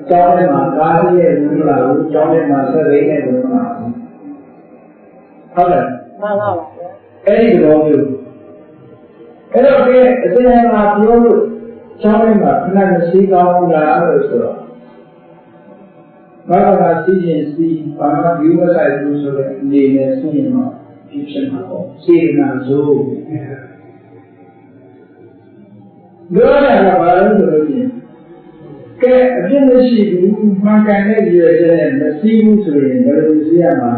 ကျောင်းထဲမှာကားရဲ့ဝင်လာဘူးကျောင်းထဲမှာဆက်ရင်းနဲ့ဝင်လာဘူးဟုတ်တယ်မှန်ပါပါအဲ့ဒီလိုမျိုးအဲ့တော့ဒီအစင်းမှာပြောလို့ကျောင်းထဲမှာခဏမရှိကောင်းဘူးလားလို့ဆိုတော့ဘာသာစီရင်စီဘာမှဒီဝဆိုင်ဘူးဆိုတဲ့အနေနဲ့ဆိုရင်တော့ဒီဖြစ်မှာပေါ့စေနာဆိုလောရတာဘာလို့ဆိုလို့ရှိရင်ကဲအပြစ်မရှိဘူးမှန်ကန်တဲ့ရည်ရွယ်ချက်နဲ့မရှိဘူးဆိုရင်ဘယ်လိုစီရမှာ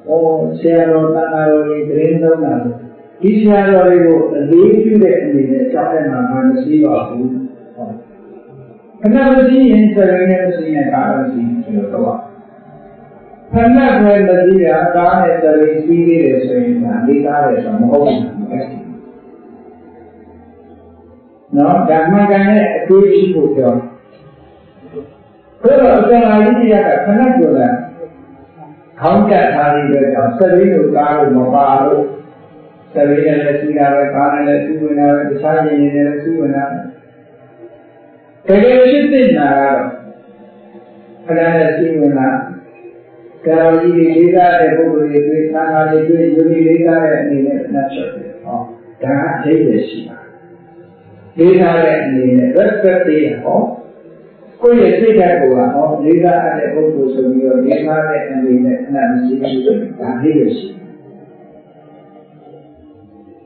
ဩဆရာတော်တန်ခါတော်ကြီးသတင်းသုံးတာဒီဆရာတော်တွေကိုအလေးပြုတဲ့အနေနဲ့ကြောက်တဲ့မှာမရှိပါဘူး။ခဏမရှိရင်စရင်းနဲ့မရှိရင်ကားမရှိဆိုတော့ခဏပဲမရှိတာကားနဲ့စရင်းစီးနေတယ်ဆိုရင်ဒါလေးကားတယ်ဆိုမဟုတ်ဘူး။နော်ဓမ္မကံနဲ့အကျိုးရှိဖို့ပြောဘယ်တော့အစရာကြီးရတာခဏကြလာခေါင်းကပ်ထားပြီးတော့စရင်းကိုကားလို့မပါလို့စရင်းနဲ့စီးတာပဲကားနဲ့စီးဝင်တာပဲတခြားရင်းနေနဲ့စီးဝင်တာတကယ်ရှိတဲ့နာကတော့ခဏနဲ့စီးဝင်တာကာရောကြီးလေးစားတဲ့ပုဂ္ဂိုလ်တွေတွေ့သံဃာတွေတွေ့ယုံကြည်လေးစားတဲ့အနေနဲ့နှက်ချက်တယ်ဟောဒါအသေးပဲရှိတာလေးစားတဲ့အနေနဲ့ respect ပေးဟောကိုယ့်ရဲ့စိတ်ဓာတ်ကိုဟောလေးစားတဲ့ပုဂ္ဂိုလ်ဆိုပြီးတော့လေးစားတဲ့အနေနဲ့နှက်မရှိဘူးဒါအသေးပဲရှိ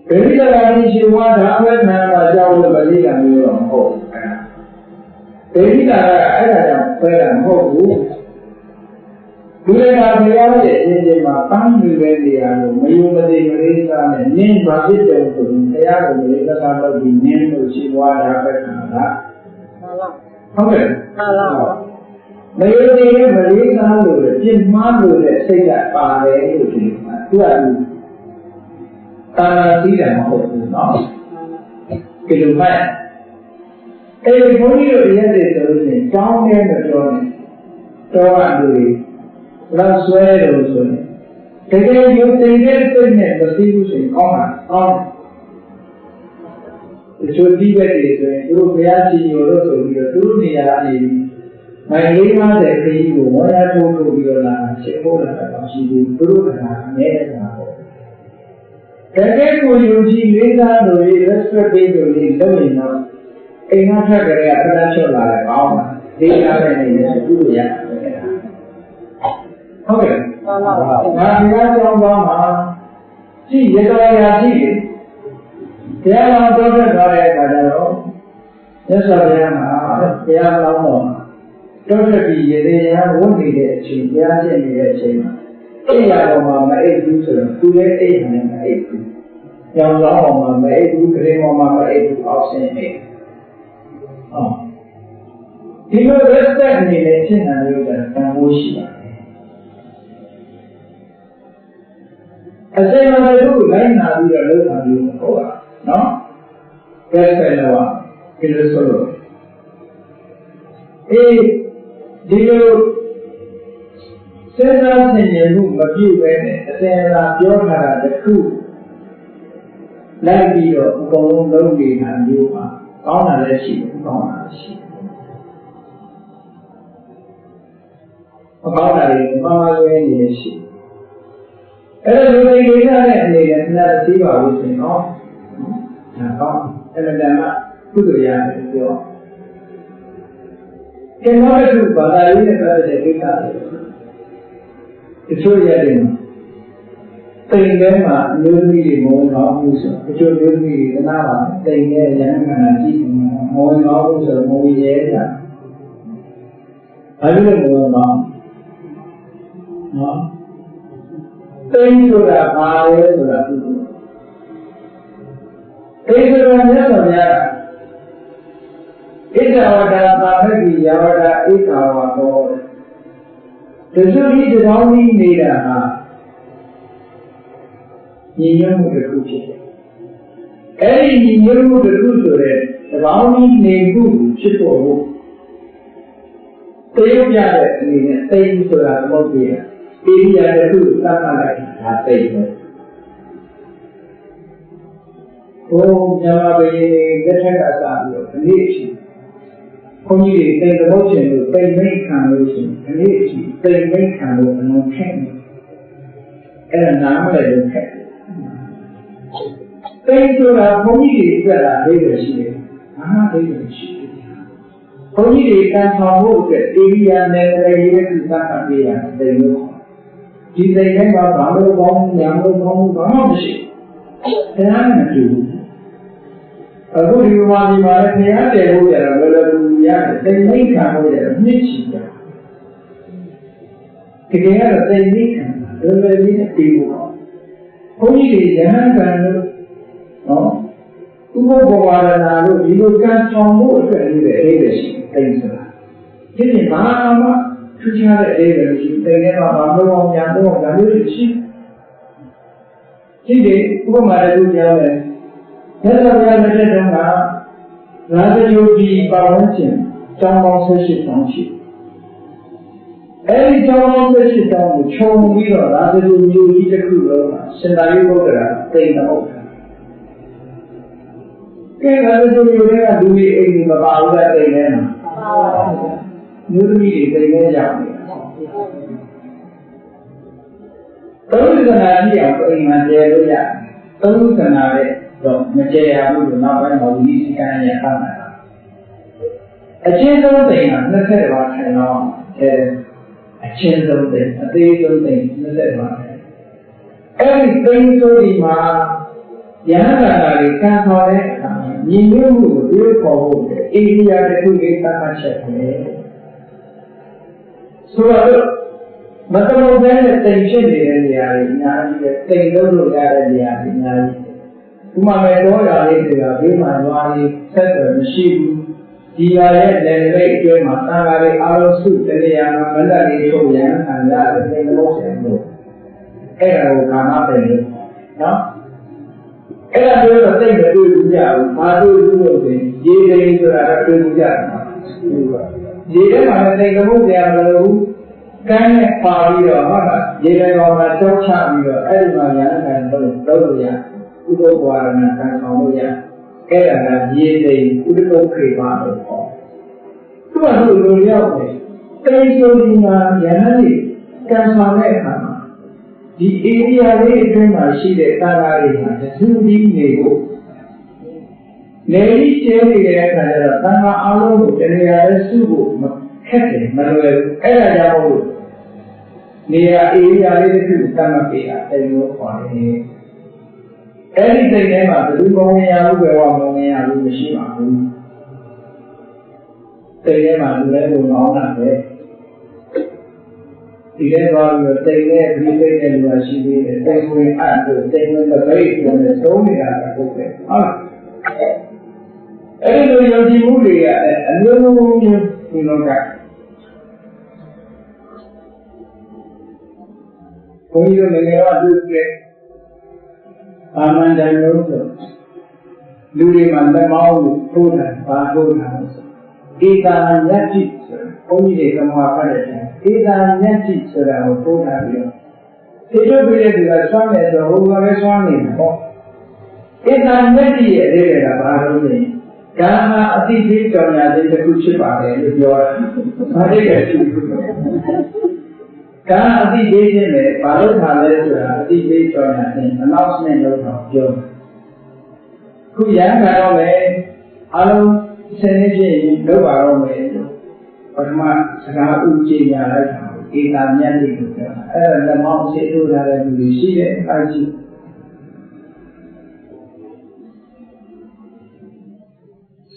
ဗေဒိတာရင်းရှိဝါဒါအဝဲနာမှာကြောက်လို့ဗေဒိတာမျိုးတော့မဟုတ်ဘူးဗေဒိတာကအဲ့ဒါကြောင့်ပဲတာမဟုတ်ဘူးဒီကဘုရားရဲ့အင်းကြီးမှာပန်းယူတဲ့နေရာကိုမယုံမသိမလေးစားနဲ့နင်းပါဖြစ်တယ်ဆိုရင်တရားကိုမလေးစားလို့ဒီနင်းလို့ရှိဝါဒါပဲခံတာဟုတ်ကဲ့မယုံသေးမလေးစားလို့ပြင်းမှားလို့တဲ့စိတ်ကပါတယ်လို့ဒီမှာသူကတာနာသိတယ်မဟုတ်ဘူးနော်ဒီလိုမှအဲဒီဘုန်းကြီးတို့ရဲ့တဲ့ဆိုလို့ရှိရင်တောင်းတယ်မပြောနဲ့တောကလူတွေလောက်ဆွဲလို့ဆိုရင်တကယ်ရုပ်သိတဲ့စိတ်နဲ့မသိဘူးဆိုရင်ကောင်းတာကောင်းတယ်ဒီလိုဒီဘက်တွေဆိုရင်သူတို့ဘုရားရှင်ရောလို့ဆိုပြီးတော့သူတို့နေရာနေမိုင်50ခရီးကိုဝါရထိုးလို့ပြီးတော့လာရှင်းဖို့လာတာရှိပြီးသူတို့ကအမြဲတမ်းပေါ့တကယ်ကိုယုံကြည်လေးစားလို့ respect ပေးလို့လုပ်ရင်တော့အိမ်ကထက်ကလေးကဖလားချော့လာတယ်ကောင်းတာလေးစားတဲ့နေနဲ့သူ့လိုရတယ်ဟုတ်ကဲ့ငါတရားကြောင်းသွားမှာကြည့်ရတော်ရာကြည့်တရားတော်တော်ထွက်သွားတဲ့အခါကျတော့မြတ်စွာဘုရားမှာတရားတော်တော်တော်ထွက်ပြီးရေတရားဝတ်နေတဲ့အချိန်တရားကျင့်နေတဲ့အချိန်မှာအိယာပေါ်မှာမအိပ်ဘူးဆိုတော့သူလည်းအိပ်နေမအိပ်ဘူး။ကြောင်ဆောင်ပေါ်မှာမအိပ်ဘူး၊ခရင်ပေါ်မှာမအိပ်ဘူးအောက်ဆင်းအိပ်။ဒီလို respect အနေနဲ့ရှင်းတာလို့ကတန်ဖိုးရှိပါတယ်။အစင်မလို့လိုက်နာပြီးတော့လုပ်တာမျိုးမဟုတ်ပါဘူးနော်။ respect တော့ဒီလိုဆိုလို့ဒီလိုစဉ်းစားဆင်ခြင်မှုမပြုဘဲနဲ့အစဉ်အလာပြောထားတာတစ်ခုလိုက်ပြီးတော့အကုန်လုံးလုပ်နေတာမျိုးမှာကောင်းတာလည်းရှိတယ်ကောင်းတာလည်းရှိတယ် မကောင်းတာတွေမမလွဲနေရရှိအဲ့လိုလူတွေကိစ္စနဲ့အနေနဲ့ခဏသိပါလို့ဆိုရင်နော်ဒါကောင်းအဲ့လိုတည်းမှာကုသိုလ်ရတယ်ပြောကျန်တော့သူဘာသာရေးနဲ့ပတ်သက်တဲ့ကိစ္စတွေတချို့ရတယ်တိမ်ထဲမှာအမျိုးသမီးတွေမဝင်တော့ဘူးဆိုတချို့မျိုးသမီးတွေကနားပါတိမ်ထဲရဟန်းခန္ဓာကြည့်မဝင်တော့ဘူးဆိုမဝင်ရဲတာဘာလို့လဲမဝင်တော့နော်တိမ်ဆိုတာဘာလဲဆိုတာသိတယ်တိမ်ဆိုတာမြတ်စွာဘုရားဣဒဝဒသာမတိယဝဒဧကဝသောတစုဤတောင်းကြီးနေတာဟာညီညွတ်မှုတစ်ခုဖြစ်တယ်။အဲဒီညီညွတ်မှုတစ်ခုဆိုတဲ့သဘောင်းနေမှုဖြစ်ပေါ်ဖို့တေးပြတဲ့အနေနဲ့သိဆိုတာမဟုတ်ဘူး။အေရိယာတစ်ခုသတ်မှတ်လိုက်တာသိပဲ။ဘုရားဘုရားလက်ထက်ကစားပြီးတော့ဒီနေ့အချိန်ဘုန်းကြီးတွေတိတ်တော်ရှင်လို့တိတ်မိတ်ခံလို့ရှိရင်ဒီနေ့အချိန်တိတ်မိတ်ခံလို့အလုံးခက်နေ။အဲ့ဒါနားမလည်လို့ခက်တိတ်ဆိုတာဘုန်းကြီးတွေအတွက်လားအိဗယ်ရှိတယ်။ဘာမှအိဗယ်ရှိတယ်။ဘုန်းကြီးတွေကံဆောင်ဖို့အတွက်အေရိယာနယ်ကလေးတွေသူသတ်မှတ်ပေးရတယ်တိတ်လို့ဒီတိတ်တိုင်းမှာဘာလို့ကောင်းညာလို့ကောင်းဘာမှမရှိဘူး။တရားနဲ့မတူဘူး။အခုဒီမှာဒီမှာလည်းတရားတယ်ဖို့ကြတော့လောလောကူရတယ်တိတ်မိတ်ခံဖို့ကြတော့မြင့်ချီတာ။တကယ်ကတော့တိတ်မိတ်ခံလောလောလေးနဲ့ပြီးဖို့ဘုန်းကြီးတွေရဟန်းခံလို့နော်ဥပ္ပဝါဒနာလို့ဒီလိုကံဆောင်မှုအတွက်လည်းအိဗယ်ရှိတိတ်ဆိုတာဒီနေ့ဘာမှထူးခြားတဲ့အိဗယ်ရှိတိတ်ထဲမှာဘာလို့အောင်ညာတော့ဒါမျိုးရှိဒီနေ့ဥပမာတစ်ခုပြောမယ်သက်သာရတဲ့တုန်းကရာဇယုတ်ဒီပါဝင်ခြင်းကျောင်းပေါင်း18ကျောင်းရှိအဲဒီကျောင်းပေါင်း18ကျောင်းကိုခြုံပြီးတော့ရာဇယုတ်ကြီးတစ်ခုလုံးမှာစင်တာရိပုတ္တရာတိတ်တော့ကဲဒါဆိုရင်တွေကလူတွေအိမ်ကြီးမပါဘူးတဲ့တိမ်ထဲမှာမျိုးသမီးတွေတိမ်ထဲရောက်နေတာသုံးသနာကြည့်အောင်အိမ်မှာကျဲလို့ရတယ်သုံးသနာတဲ့တော့မကျဲရဘူးလို့နောက်ပိုင်းမှာဒီစီကံရခမ်းတာအချင်းဆုံးတိမ်က20ပါးထိုင်တော့အချင်းဆုံးတိမ်အသေးဆုံးတိမ်20ပါးအဲဒီတိမ်ဆိုဒီမှာယဟန္တာတွေကံခေါ်တဲ့အခါညီညွတ်မှုကိုပြောခေါ်ဖို့အိန္ဒိယတစ်ခုကိစ္စမှချက်ပဲဆိုတော့မတမုတ်တဲ့တိမ်ဖြစ်နေတဲ့နေရာတွေအများကြီးပဲတိမ်လို့လို့ရတဲ့နေရာတွေအများကြီးဥမာမဲ့တော့ရာလေးတွေကဘေးမှာရွာလေးဆက်တယ်မရှိဘူးဒီရွာရဲ့နယ်နိမိတ်အတွင်းမှာတာဃာတွေအားလုံးစုတနေရာမှာမလက်လေးထုတ်ရန်ခံရတယ်တိမ်လို့ဆင်လို့အဲ့ဒါကိုကာမပင်လို့နော်အဲ့ဒါပြောတော့သိမတွေ့ဘူးကြဘူး။ဘာတွေ့ဘူးလို့ဆိုရင်ရေတိမ်ဆိုတာတွေ့ဘူးကြတယ်။ရေထဲမှာလည်းတိမ်ကမှုတရားမလို့ကမ်းနဲ့ပါပြီးတော့ဟုတ်လားရေထဲပေါ်မှာတောက်ချပြီးတော့အဲ့ဒီမှာညာနဲ့လုပ်လို့ရဥပ္ပဝါဒနာခံဆောင်လို့ရအဲ့ဒါကရေတိမ်ဥဒ္ဒုခေပါလို့ခေါ်။သူကလိုရောက်တယ်။တိမ်ဆိုဒီမှာညာနဲ့ခံဆောင်တဲ့အခါမှာဒီဧရိယာလေးအတွင်းမှာရှိတဲ့တာဃာတွေဟာသစုပြီးနေဖို့နေပြီးကျဲနေတဲ့အခါကျတော့တာဃာအားလုံးကိုတရားရဲစုဖို့ခက်တယ်မလွယ်ဘူးအဲ့ဒါကြောင့်မို့နေရာဧရိယာလေးတစ်ခုတတ်မှတ်ပေးတာအဲ့လိုခေါ်တယ်အဲ့ဒီစိတ်ထဲမှာဘယ်သူမှမရဘူးပဲမမရဘူးမရှိပါဘူးစိတ်ထဲမှာလူလည်းကိုကောင်းတာပဲဒီထဲမှာတိတ်နဲ့ဒီတိတ်နဲ့လူရှိသေးတယ်တိတ်ဝင်အပ်လို့တိတ်ဝင်တဲ့ဘိတ်ကိုလည်းသုံးနေတာဟုတ်ပဲဟုတ်လားအဲ့ဒီလိုယုံကြည်မှုတွေကအမျိုးမျိုးဒီလောကဘုန်းကြီးတို့ငယ်ငယ်တော့တွေ့တယ်အာမန္တန်လို့ဆိုလူတွေမှာလက်မောင်းကိုထိုးတာဘာထိုးတာဧကာညတ္တိဆိုဘုန်းကြီးတွေကမှာဖတ်တယ်ဧကာညတ္တိဆိုတာကိုထိုးတာပြီးတော့ဒီလိုပြည့်တဲ့သူကဆွမ်းတယ်ဆိုဟိုကပဲဆွမ်းနေတယ်ဟောဧကာညတ္တိရဲ့အသေးတွေကဘာလို့လဲကာမအတိသေးကြောင့်ညာတဲ့တစ်ခုဖြစ်ပါတယ်လို့ပြောတာ။ဘာလို့လဲရှိဘူး။ဟ ကာအတိပေးခြင်းပဲဘာလို့ခါလဲဆိုတာအတိပေးကြောင်းရင် announcement လုပ်တော့ပြောခုရန်ခါတော့မယ်အလုံးစနေပြည့်လုပ်ပါတော့မယ်ပထမစကားဥကြေညာလိုက်တာဧတာမြတ်လေးကိုပြောအဲ့ဒါလက်မောင်းစေထိုးထားတဲ့လူတွေရှိတယ်အားရှိ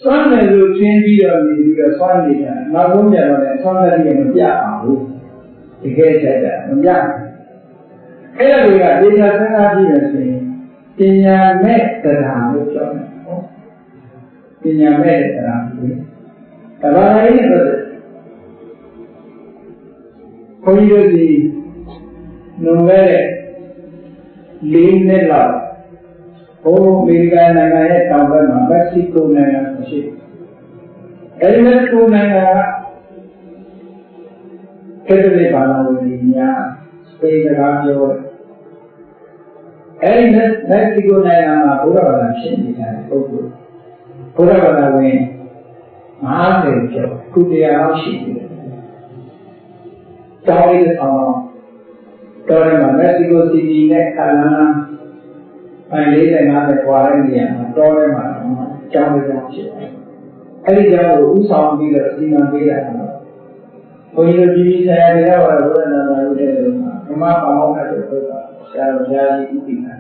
စွမ်းတယ်လို့သင်ပြီးတော့နေပြီးတော့စွမ်းနေတာနောက်ဆုံးပြန်တော့လည်းစွမ်းတဲ့ကြီးမပြအောင်ဘူးတကယ်ချက်တာမပြအဲ့ဒါတွေကဒေတာစဉ်းစားကြည့်ရဆိုရင်ပညာမဲ့တရားလို့ပြောတယ်ဟုတ်ပညာမဲ့တရားလို့ဒါပါလေဆိုတော့ဘုန်းကြီးတို့ဒီလွန်ခဲ့တဲ့4 နှစ်လောက်ဟိုအမေရိကန်နိုင်ငံရဲ့တောင်ဘက်မှာမက္ကဆီကိုနိုင်ငံရှိအဲဒီမက္ကဆီကိုနိုင်ငံကကက်သလစ်ဘာသာဝင်တွေများစပိန်စကားပြောတယ်အဲဒီမက္ကဆီကိုနိုင်ငံမှာဘုရားဘာသာဖြစ်နေတဲ့ပုဂ္ဂိုလ်ဘုရားဘာသာဝင်50ကျော်ခုတရားလောက်ရှိတယ်တောင်းရအောင်တော်တယ်မှာမက္ကဆီကိုစီတီနဲ့ကာလာနာ45ကွာတဲ့နေရာမှာတော်တယ်မှာကျောင်းလေးဖြစ်တယ်အဲ့ဒီကျောင်းကိုဥဆောင်ပြီးတော့စီမံပေးရတယ်ဘုန်းကြီးတို့ပြည်ဆရာတွေကတော့ဘုရားနာမလို့တဲ့လို့မှာဓမ္မပါမောက္ခတို့ဆိုတာဆရာတော်ဘုရားကြီးဥပ္ပိသနာ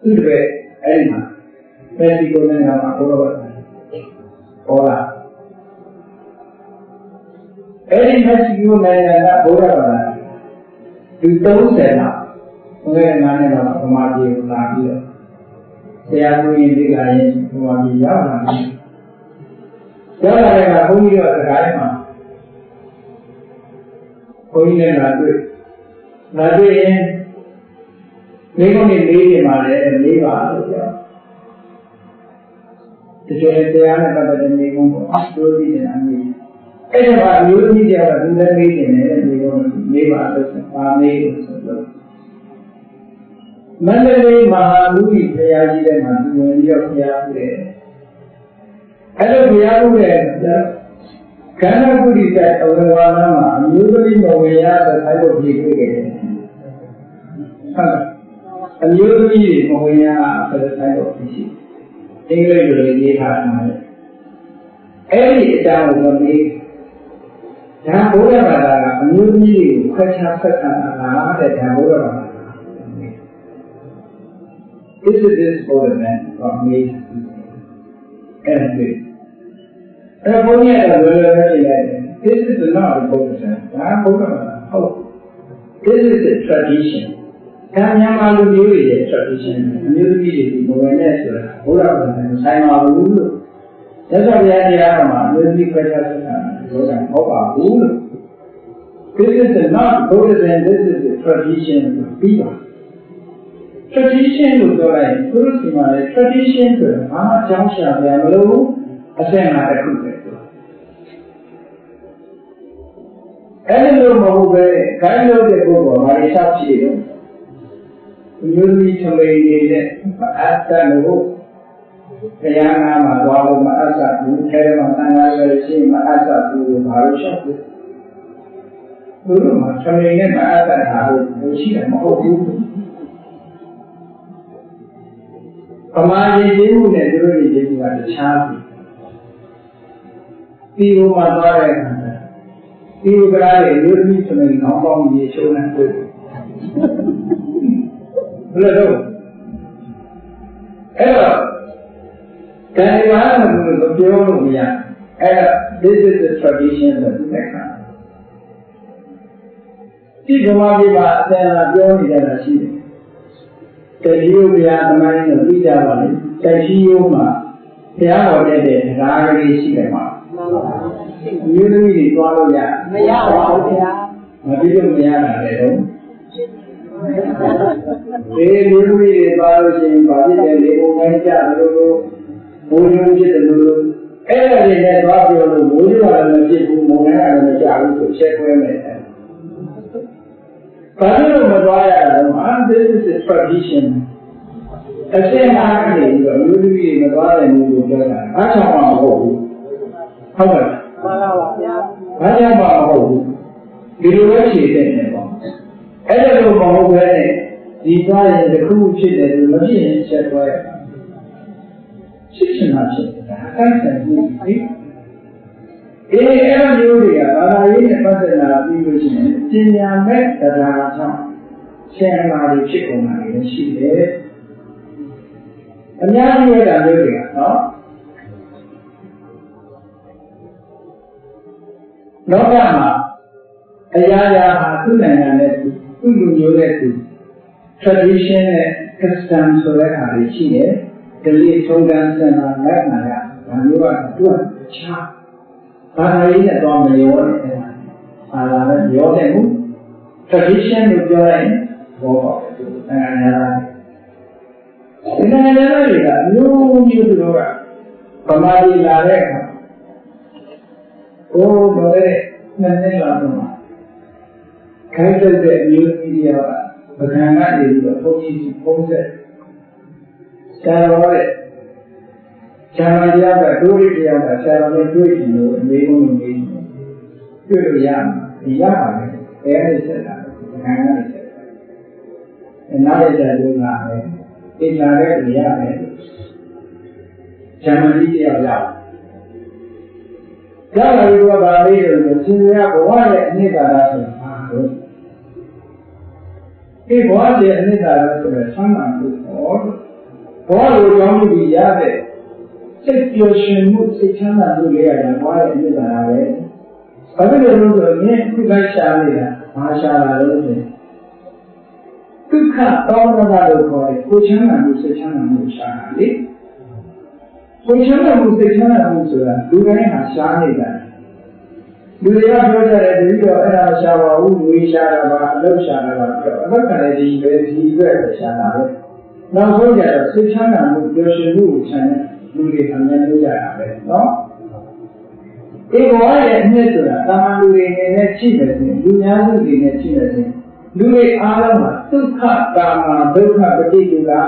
သူတွေအဲ့ဒီမှာမက္ကဆီကိုနိုင်ငံမှာဘုရားဟောလာအဲ့ဒီမက္ကဆီကိုနိုင်ငံကဘုရားဘာသာဒီ30လောက်ဘယ်နာနဲ့တော့ဗမာပြည်ကိုလာပြီးတော့ဆရာကိုရင်ဒီကရင်ဗမာပြည်ရောက်လာတယ်ရောက်လာတဲ့အခါဘုန်းကြီးတို့စကားထဲမှာဘုန်းကြီးနဲ့လာတွေ့ရင်မိကုန်းနေလေးနေပါလေလေးပါလို့ပြောတကယ်တရားနဲ့ပတ်သက်တဲ့မိကုန်းကိုအစိုးရည်နေအမြင်အဲ့ဒါကအမျိုးသမီးတွေကသူလည်းမေးနေတယ်မိကုန်းမေးပါလို့ပါမေးလို့ဆိုတော့မန္တလေးမဟာလူကြီးဘုရားကြီးတဲ့မှာသူဝင်ပြီးတော့ဘုရားပြုတယ်အဲ့လိုဘုရားပြုတဲ့ကန္နကုတိတဲ့အဝေဝါဒမှာအမျိုးသမီးမဝင်ရတဲ့ဆိုင်ကိုပြေးခဲ့တယ်ဟုတ်အမျိုးသမီးတွေမဝင်ရတဲ့ဆိုင်ကိုပြေးရှိအင်္ဂလိပ်လိုရေးထားတယ်အဲ့ဒီအကြောင်းကိုမေးဒါဘုရားဘာသာကအမျိုးသမီးတွေကိုခွဲခြားဆက်ဆံတာတဲ့ဒါဘုရားဘာသာThis is this for the man from me. And this. And for me, this is not a Buddhism. This is a tradition. Kanyamalu is a tradition. Music is the Buddhist. Buddha is Saimalu. That's why we have the Arama, music practice. This is not Buddhism, this is a tradition of people.Tradition လို့ပြောလိုက်ရင်သူတို့စီမှာလေ tradition ဆိုတာအားကြောင်းရှာပြန်မလို့အစင်မှာတစ်ခုပဲဆိုအဲ့လိုမဟုတ်ပဲခိုင်းလို့တဲ့ပုဂ္ဂိုလ်ဘာလို့ရှောက်ဖြေတော့မျိုးသမီးထမိန်နေတဲ့အာသလို့ဘုရားနာမှာသွားလို့မအပ်တာဘူးအဲဒါမှသံဃာရဲ့ရှင်းမအပ်တာဘူးဘာလို့ရှောက်လဲသူတို့မှာထမိန်နဲ့မအပ်တာဟုတ်ရှိတယ်မဟုတ်ဘူးပမာရည်ကြီးမှုနဲ့သူတို့ရည်ကြီးမှုကတခြားပြီဒီဘုမှာသွားတဲ့အခါဒီဘုရားရဲ့လူကြီးဆိုရင်ကောင်းကောင်းရေချိုးနေတွေ့ဘယ်လိုတော့အဲ့တော့ကံရပါလို့ပြောလို့မရအဲ့ဒါ this is the tradition လို့ပြောတာဒီဘုရားပြပါအစံလာပြောနေကြတာရှိတယ်တတိယဘုရားသမိုင်းကိုသိကြပါလိမ့်တတိယမှာဘုရားတော်တဲ့ဓာတ်ကလေးရှိတယ်မှာမျိုးသမီးတွေသွားလို့ရမရပါဘူးဗျာမပြီးလို့မရတာလေတော့ဒီမျိုးသမီးတွေသွားလို့ရှိရင်ဗာဖြစ်တယ်လေဘုံတိုင်းကြလို့ဘုံရုံဖြစ်တယ်လို့အဲ့ဒါတွေနဲ့သွားပြောလို့ဘုံရုံကလည်းမဖြစ်ဘူးဘုံတိုင်းကလည်းမကြဘူးဆိုချက်ခွဲမယ်ဘာလို့မသွားရလဲ။ This is a tradition. အစင်အားဖြင့်မျိုးသမီးတွေမသွားတဲ့မျိုးကိုပြောတာ။အားချောင်းမှာမဟုတ်ဘူး။ဟုတ်ကဲ့။မှန်ပါပါဗျာ။ဘာကြောင့်မှမဟုတ်ဘူး။ဒီလိုပဲဖြေတဲ့နေပါ အဲ့ဒါလိုမဟုတ်ပဲနဲ့ဒီသွားရင်တစ်ခုဖြစ်တယ်လို့မဖြစ်ရင်ချက်သွားရတာဖြစ်ချင်တာဖြစ်တာအတိုင်းဆိုင်မှုလေအဲ့လိုမျိုးတွေကဘာသာရေးနဲ့ပတ်သက်လာပြီးလို့ရှိရင်ပညာမဲ့တရားကြောင့်ဆင်လာတွေဖြစ်ကုန်တာလည်းရှိတယ်အများကြီးရတာမျိုးတွေကနော်လောကမှာအရာရာဟာသူ့နိုင်ငံနဲ့သူ့လူမျိုးနဲ့သူ tradition နဲ့ custom ဆိုတဲ့အားတွေရှိတယ်ဒီလိုထုံးတမ်းစံနာလိုက်နာရဒါမျိုးကသူ့ချာဘာသာရေးနဲ့တော့မရောတဲ့ဘာသာနဲ့ရောတဲ့ဘူး tradition ကိုပြောလိုက်ရင်ဘောပေါ့နိုင်ငံသားဒီနိုင်ငံသားတွေကမျိုးမျိုးသူတို့ကဗမာပြည်လာတဲ့အခါဘိုးတော်တဲ့နှစ်နှစ်လောက်တော့ခိုင်းတဲ့အမျိုးသမီးတွေကပကံကနေပြီးတော့ဘုန်းကြီးကြီးပုံစံဆရာတော်ရဲ့ဆရာတော်တရားကဒုရိတရားကဆရာတော်နဲ့တွေ့ကြည့်လို့အမေကလည်းမေးတွေ့လို့ရမှာဒီရပါမယ်အဲဒီဆက်တာပကံကနေဆက်တာအဲနောက်ရတဲ့လူကလည်းအိမ်လာတဲ့လူရတယ်ဆရာမကြီးတရားရကြားလာပြီးတော့ဗာလေးလို့ရှင်ရဘဝရဲ့အနှစ်သာရဆိုတာဘာလို့ဒီဘဝရဲ့အနှစ်သာရဆိုတာဆမ်းမှန်လို့ဟောဘဝလိုကြောင်းပြီးရတဲ့စိတ်ပျော်ရွှင်မှုစိတ်ချမ်းသာမှုတွေရတယ်ဘဝရဲ့အနှစ်သာရပဲဘာဖြစ်လို့လဲဆိုတော့မြင်ခုလိုက်ရှာနေတာဘာရှာလာလို့လဲဒုက္ခတောင်းတလို့ခေါ်တယ်ကိုချမ်းသာမှုစိတ်ချမ်းသာမှုရှာတာလေကိုချမ်းသာမှုစိတ်ချမ်းသာမှုဆိုတာလူတိုင်းဟာရှားနေတာလူတွေကပြောကြတယ်ဒီတော့အဲ့ဒါရှားပါဘူးလူရှားတာပါအလုပ်ရှားတာပါပြောအလုပ်ကလည်းဒီပဲဒီအတွက်ရှားတာပဲနောက်ဆုံးကြတော့စိတ်ချမ်းသာမှုပျော်ရွှင်မှုကိုချမ်းတဲ့လူတွေအများကြီးလုပ်ကြတာပဲနော်ဒီဘဝရဲ့အနှစ်ဆိုတာတာမန်လူတွေနေနဲ့ရှိမယ်ဆိုရင်လူများစုတွေနဲ့ရှိမယ်ဆိုရင်လူတွေအားလုံးမှာဒုက္ခတာမန်ဒုက္ခပฏิကူလာ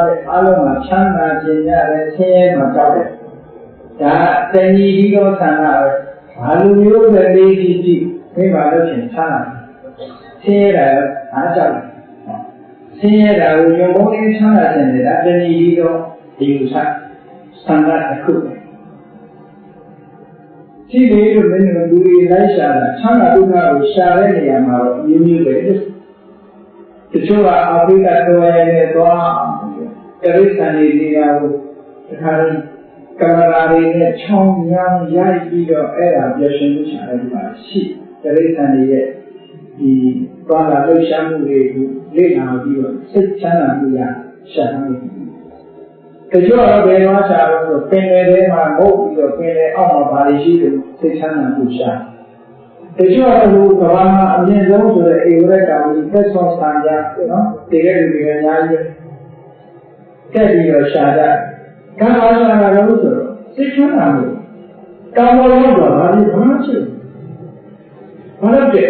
တဲ့အားလုံးမှာချမ်းသာခြင်းရတယ်ဆင်းရဲမှာကြောက်တယ်ဒါတဏှီဒီကောဆန္ဒပဲဘာလူမျိုးပဲလေးကြည့်ကြည့်မိဘလို့ရှင်ချမ်းသာဆင်းရဲတာအားကြောက်တယ်ဆင်းရဲတာကိုညုံပုံးလေးချမ်းသာခြင်းတွေဒါတဏှီဒီကောဒီဥစ္စာဆန္ဒတစ်ခုပဲရှိတယ်လို့လည်းလူတွေလိုက်ရှာတာချမ်းသာဒုက္ခကိုရှာတဲ့နေရာမှာတော့မျိုးမျိုးပဲတချို့ကအာဖရိကတော်ရဲနဲ့သွားတရိษံတွေနေတာကိုတခါကင်မရာတွေနဲ့ချောင်းညောင်းရိုက်ပြီးတော့အဲ့ဒါပြရှင်မှုရှာတဲ့ဒီမှာရှိတရိษံတွေရဲ့ဒီသွားလာလှုပ်ရှားမှုတွေကိုလေ့လာပြီးတော့စိတ်ချမ်းသာမှုရရှာနိုင်တယ်တချို့ကတော့ဘယ်မှာရှာလို့ဆိုပင်လယ်ထဲမှာငုတ်ပြီးတော့ပင်လယ်အောက်မှာဘာတွေရှိတယ်စိတ်ချမ်းသာမှုရှာတချို့ကတော့ကဘာမှာအမြင့်ဆုံးဆိုတဲ့အေဝရတောင်ကြီးသက်ဆောင်ဆံကြနော်တကယ်လူတွေအများကြီးတက်ပြီးတော့ရှာကြကံပါရှာတာလို့ဆိုတော့စိတ်ချမ်းသာမှုကံပေါ်ရောက်တော့ဘာဖြစ်ဘာမှဖြစ်ဘာလို့တဲ့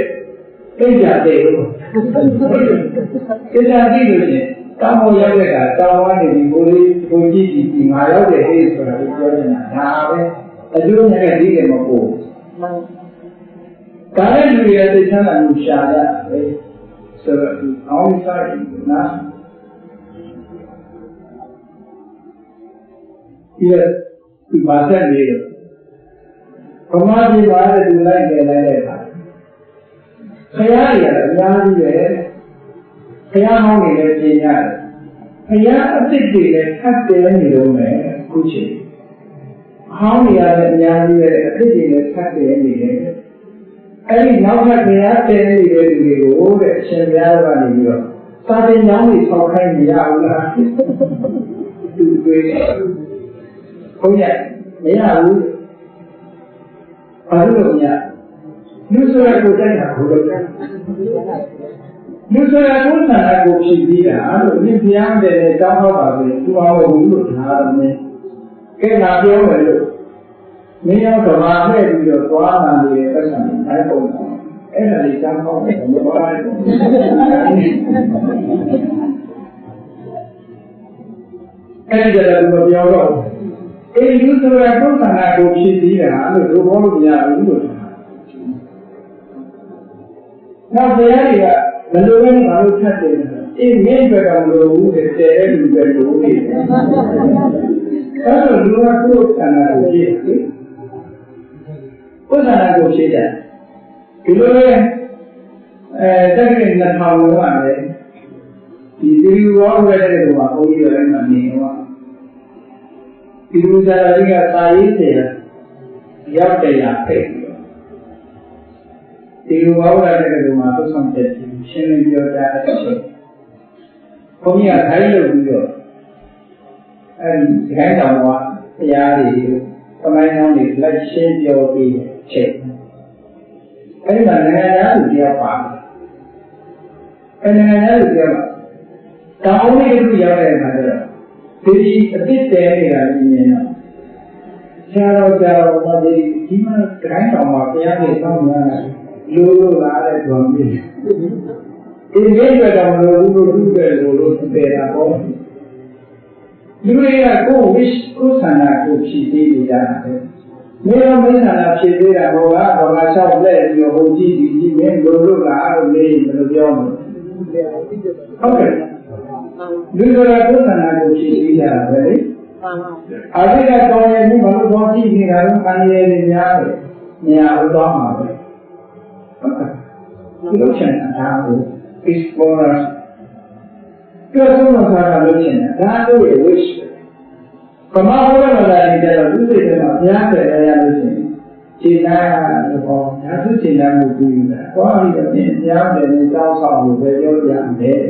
သိကြတယ်လို့သိကြတယ်လို့ရှင်ကံပေါ်ရောက်တဲ့ကတောင်းဝနေပြီးကိုလေးကိုကြည့်ကြည့်ငါရောက်တယ်ဟေးဆိုတာကိုပြောနေတာဒါပဲအကျိုးနဲ့ဒီတယ်မဟုတ်ဘူးဒါနဲ့လူရဲ့သိချမ်းသာမှုရှာရတယ်ဆိုတော့အောင်းစားရင်နားဒီဘာသက်နေလဲဘုမာကြီးပါတဲ့သူလိုက်နေလိုက်တဲ့အခါခရားတွေကအများကြီးပဲခရားဟောင်းတွေလည်းပြင်ရတယ်ခရားအစ်စ်တွေလည်းဖတ်တယ်နေလို့မယ်ခုချိန်ဟောင်းတွေလည်းအများကြီးပဲအစ်စ်တွေလည်းဖတ်တယ်နေတယ်အဲ့ဒီနောက်ထပ်ခရားတယ်နေတဲ့လူတွေကိုတဲ့အရှင်ဘုရားကနေပြီးတော့စာသင်ကျောင်းတွေဆောက်ခိုင်းမရဘူးလားသူတွေဘုရားမရဘူးဘာလို့မရလူဆိုရကိုတိုက်တာဘုရားလူဆိုရကိုဆန္ဒကိုဖြစ်ပြီးတာလို့ဒီဘုရားတဲ့တောင်းဟောပါပဲသူအောင်ဘူးလို့ထားတယ်ကဲလာပြောမယ်လို့မင်းရောကဘာနဲ့ပြီးတော့သွားလာနေတဲ့ပတ်စံတိုင်းပုံစံအဲ့ဒါလေးတောင်းဟောတယ်ဘယ်လိုပါလဲအဲ့ဒီကြတဲ့သူမပြောတော့အေးလူဆိုရကိုဆန္ဒကိုဖြစ်ပြီးတာလို့တို့ဘောလို့မရဘူးလို့နောက်ဘုရားတွေက ဘယ်လိုလဲငါတို့ထပ်တယ်အေးမင်းပဲကမလို့ဘူးတဲ့တဲ့လူပဲလို့ဒီအဲ့တော့လူကကိုယ်ဆန္ဒကိုကြည့်တယ်ကိုယ်ဆန္ဒကိုရှင်းတယ်ဒီလိုလေတက္ကသိုလ်2000လောကလည်းဒီဒီရောဝဲတဲ့ကောင်ကဘုန်းကြီးတွေလည်းမနေတော့ဒီလူစားတွေကသာရေးတယ်ရောက်တယ်ရပဲဒီလိုဝါဝရတဲ့ကောင်မှာသုဆောင်တဲ့ရှင်းလင်းပြောတာအချက်ဘုန်းကြီးကခိုင်းလို့ပြီးတော့အဲဒီခိုင်းတော်ကတရားတွေပမိုင်းတော်တွေလက်ရှင်းပြောပြီးချက်အဲဒီမှာနိုင်ငံသားသူတရားပါတယ်နိုင်ငံသားသူတရားတောင်းလေးတစ်ခုရောက်တဲ့အခါကျတော့ဒီအစ်စ်တဲနေတာမြင်တော့ဆရာတော်ဘာဒီမှာခိုင်းတော်မှာတရားတွေတောင်းနေတာလို့လာတဲ့တော်မြင်ဒီမိဘတော်လို့ဘုရားပြုတယ်လို့ပြေတာပေါ့လူတွေကကိုယ် wish ကိုယ်ဆန္ဒကိုဖြည့်ပေးကြတာပဲမင်းတို့မင်းဆန္ဒဖြည့်ပေးတာဘောကဘာသာလျှောက်လက်ပြီးဟိုကြည့်ဒီမင်းလို့လို့လားလို့မေးဘယ်လိုပြောမလဲဟုတ်ကဲ့လူတွေကကိုယ်ဆန္ဒကိုဖြည့်ပေးကြတာပဲလေအာဒီကတော်ရင်ဒီဘာလို့တော့ကြည့်နေတာလဲခံရည်များတယ်ညာဥတော်မှာပဲဟုတ်ကဲ့ဒီလိုချင်တာကို explorer ပြောဆုံးတာလို့ရှင်းတာဒါတို့ရဲ့ wish ကမ္ဘာဘုရားလာတယ်ကျတော့သူစိတ်ထဲမှာဘုရားတယ်ရလို့ရှိရင်ခြေသားတော့ဒါသူခြေသားမှုပြီးတာသွားပြီးတော့ဘုရားတယ်နဲ့တောင်းဆောင်လို့ပဲပြောကြတယ်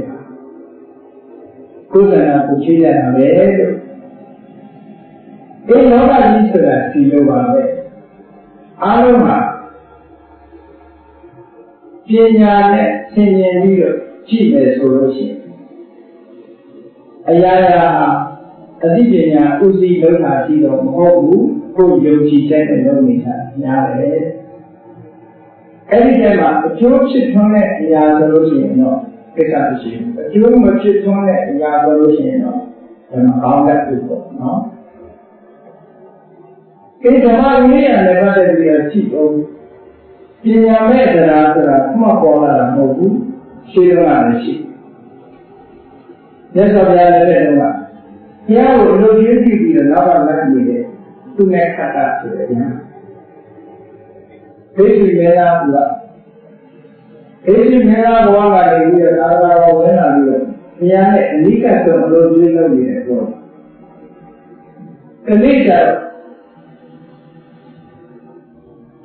ကိုယ်ကလည်းကိုခြေရတာပဲလို့ဒီလောကကြီးဆိုတာဒီလိုပါပဲအားလုံးမှာပညာနဲ့သင်မြင်ပြီးတော့ကြည့်မယ်ဆိုလို့ရှိရင်အရာရာအသိပညာဥသိလောက်တာရှိတော့မဟုတ်ဘူးကိုယ်ယုံကြည်တဲ့လုပ်နေတာများတယ်အဲ့ဒီတည်းမှာအကျိုးဖြစ်ထွန်းတဲ့အရာဆိုလို့ရှိရင်တော့ကိစ္စမရှိဘူးအကျိုးမဖြစ်ထွန်းတဲ့အရာဆိုလို့ရှိရင်တော့ဒါမှကောင်းတဲ့သူပေါ့နော်ဒီဓမ္မဝိနည်းနဲ့ပတ်သက်ပြီးကြည့်တော့ပညာမဲ့တရားဆိုတာမှတ်ပေါ်လာတာမဟုတ်ဘူးရှင်းရတာရှိမြတ်စွာဘုရားလည်းတဲ့တော့ဘုရားကိုအလိုရင်းကြည့်ပြီးတော့နောက်ကလက်နေတဲ့သူနဲ့ခတ်တာဆိုတယ်ညာဒိဋ္ဌိမေလာကဒိဋ္ဌိမေလာဘဝကနေပြီးတော့သာသနာတော်ဝင်လာပြီးတော့ဘုရားနဲ့အနိကဆုံးအလိုရင်းလုပ်နေတယ်ဆိုတော့ကလေးက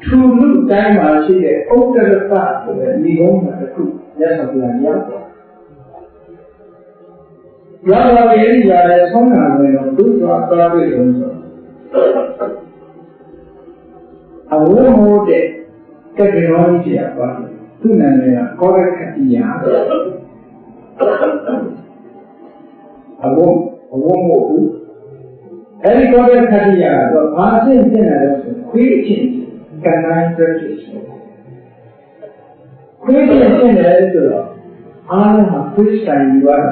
ထူလူတိုင်းမှာရှိတဲ့ဥဒ္ဒရသဆိုတဲ့ဒီကုန်းမှာတစ်ခုမြတ်စွာဘုရားရောက်တော့ရောက်လာပြီးရတယ်ဆုံးတာလည်းတော့သူ့သွားသွားပြီးတော့အဝိမိုးတဲ့တက္ကသိုလ်ကြီးပြပါသူ့နာမည်ကကောရခတိယအဝမိုးဘူးအဲဒီကောရခတိယကတော့ဘာရှင်းရှင်းလဲဆိုခွေးချင်းcan I practice ခွေးချင်းရှင်းတယ်ဆိုတော့အားလုံးကခွေးဆိုင်ယူရတာ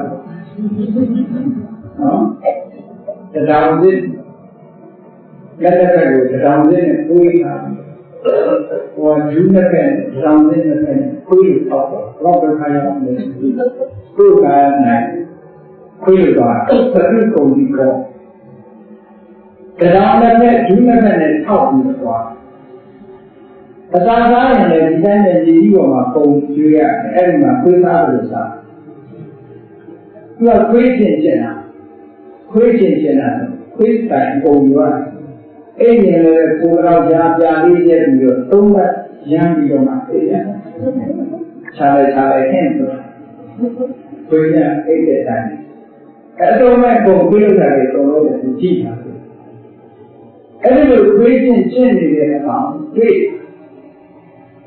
နော်တရားဝင်လက်လက်ကိုတရားဝင်နဲ့ကိုယ်ဟာဟိုဂျူးနဲ့တရားဝင်နဲ့ကိုယ်ပေါ့တော့ဘယ်ခါရောက်လဲကိုယ်ကနိုင်ကိုယ်ကသတိကုန်ပြီးတော့တရားနဲ့ဂျူးနဲ့ထောက်ပြီးတော့အသာစားရင်လည်းဒီတိုင်းနဲ့ဒီကြီးပေါ်မှာပုံကျွေးရတယ်အဲ့ဒီမှာခွေးသားလို့စားသူကခွေးချင်းကျင်တာခွေးတိုင်ပုံယူရတယ်အဲ့ဒီလည်းကိုယ်တော်ကြားပြလေးရက်ပြီးတော့သုံးဘက်ရမ်းပြီးတော့မှအေးရတယ်ခြားလိုက်ဟင်းဆိုခွေးကအိတ်တဲ့တိုင်းအဲ့တော့မှပုံခွေးတာတွေတော်တော်ကိုကြည့်တာအဲ့ဒီလိုခွေးချင်းကျင်နေတဲ့အခါတွေ့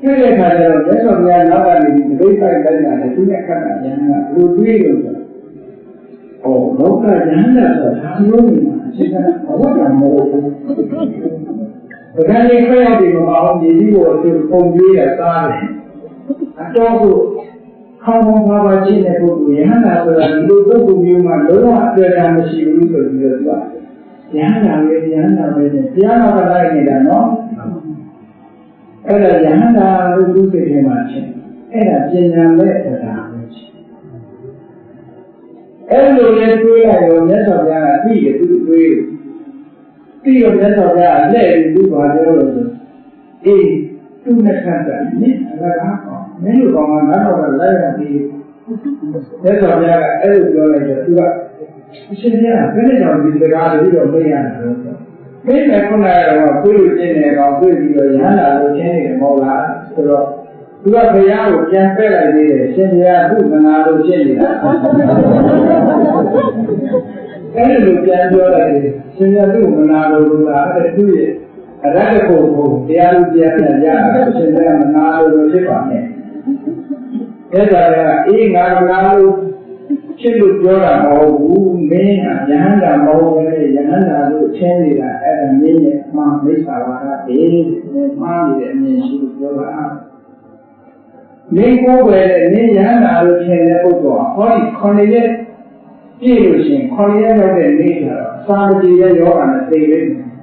တဲ့အခါကျတော့လက်တော်များနောက်ကနေဒီဒိဋ္ဌိလိုက်တာနဲ့သူနဲ့ခက်တာဉာဏ်ကလူတွေးလို့ဆိုလောကဉာဏ်နဲ့ဆိုတာဒါမျိုးနေမှာအချိန်ကဘဝကမဟုတ်ဘူး။ဒါနဲ့ခွဲရောက်ပြီးမအောင်ဒီလိုကိုပုံပြေးရသားတယ်။အတော်ကိုခေါင်းပေါင်းပါချင်းတဲ့ပုဂ္ဂိုလ်ယဟန္တာဆိုတာဒီလိုပုဂ္ဂိုလ်မျိုးမှလုံးဝအတွေ့အကြုံမရှိဘူးဆိုပြီးတော့သူကယဟန္တာပဲနဲ့တရားနာလိုက်နေတာနော်။အဲ့ဒါယဟန္တာလို့သူစိတ်ထဲမှာချင်းအဲ့ဒါပညာမဲ့တရားပဲ အဲ့လိုလည်းတွေးလိုက်တော့မြတ်စွာဘုရားကပြီးတယ်သူတွေးပြီးတော့မြတ်စွာဘုရားကလက်ပြီးသူ့ဘာပြောလို့ဆိုအေးသူ့နဲ့ခန့်တာနင့်အလကားပေါ့မင်းတို့ကောင်ကနောက်တော့လိုက်ရပြီးမြတ်စွာဘုရားကအဲ့လိုပြောလိုက်တော့သူကအရှင်ဘုရားဘယ်နဲ့ကြောင့်ဒီစကားတွေတော့မေးရတာလဲမင်းနဲ့ခုနကတော့ကိုယ်လိုပြင်းနေကောင်တွေ့ပြီးတော့ရဟန္တာလို့ချင်းနေတယ်မဟုတ်လားဆိုတော့သူကဘုရားကိုပြန်ပက်လိုက်သေးတယ်ရှင်ဘုရားသူ့မနာလို့ဖြစ်နေတာအဲ့လိုပြန်ပြောလိုက်တယ်ရှင်ဘုရားသူ့မနာလို့လားအဲ့သူ့ရဲ့အရတ္တကိုတရားလူပြန်ပြန်ရတာရှင်ဘုရားမနာလို့ဖြစ်ပါနဲ့အဲ့ဒါကအေးငါမနာလို့ဖြစ်လို့ပြောတာမဟုတ်ဘူးမင်းကယဟန္တာမဟုတ်ဘူးလေယဟန္တာလို့ချင်းနေတာအဲ့ဒါမင်းရဲ့အမှန်မိစ္ဆာဝါဒအေးမှားနေတဲ့အမြင်ရှိလို့ပြောတာမင်းကိုယ်ပဲမင်းယဟန္တာလို့ချင်းတဲ့ပုဂ္ဂိုလ်ဟောဒီ9ရက်ပြည့်လို့ရှိရင်9ရက်ရောက်တဲ့နေ့ကျတော့စာမကြည့်တဲ့ယောဂနဲ့သိလိမ့်မယ်။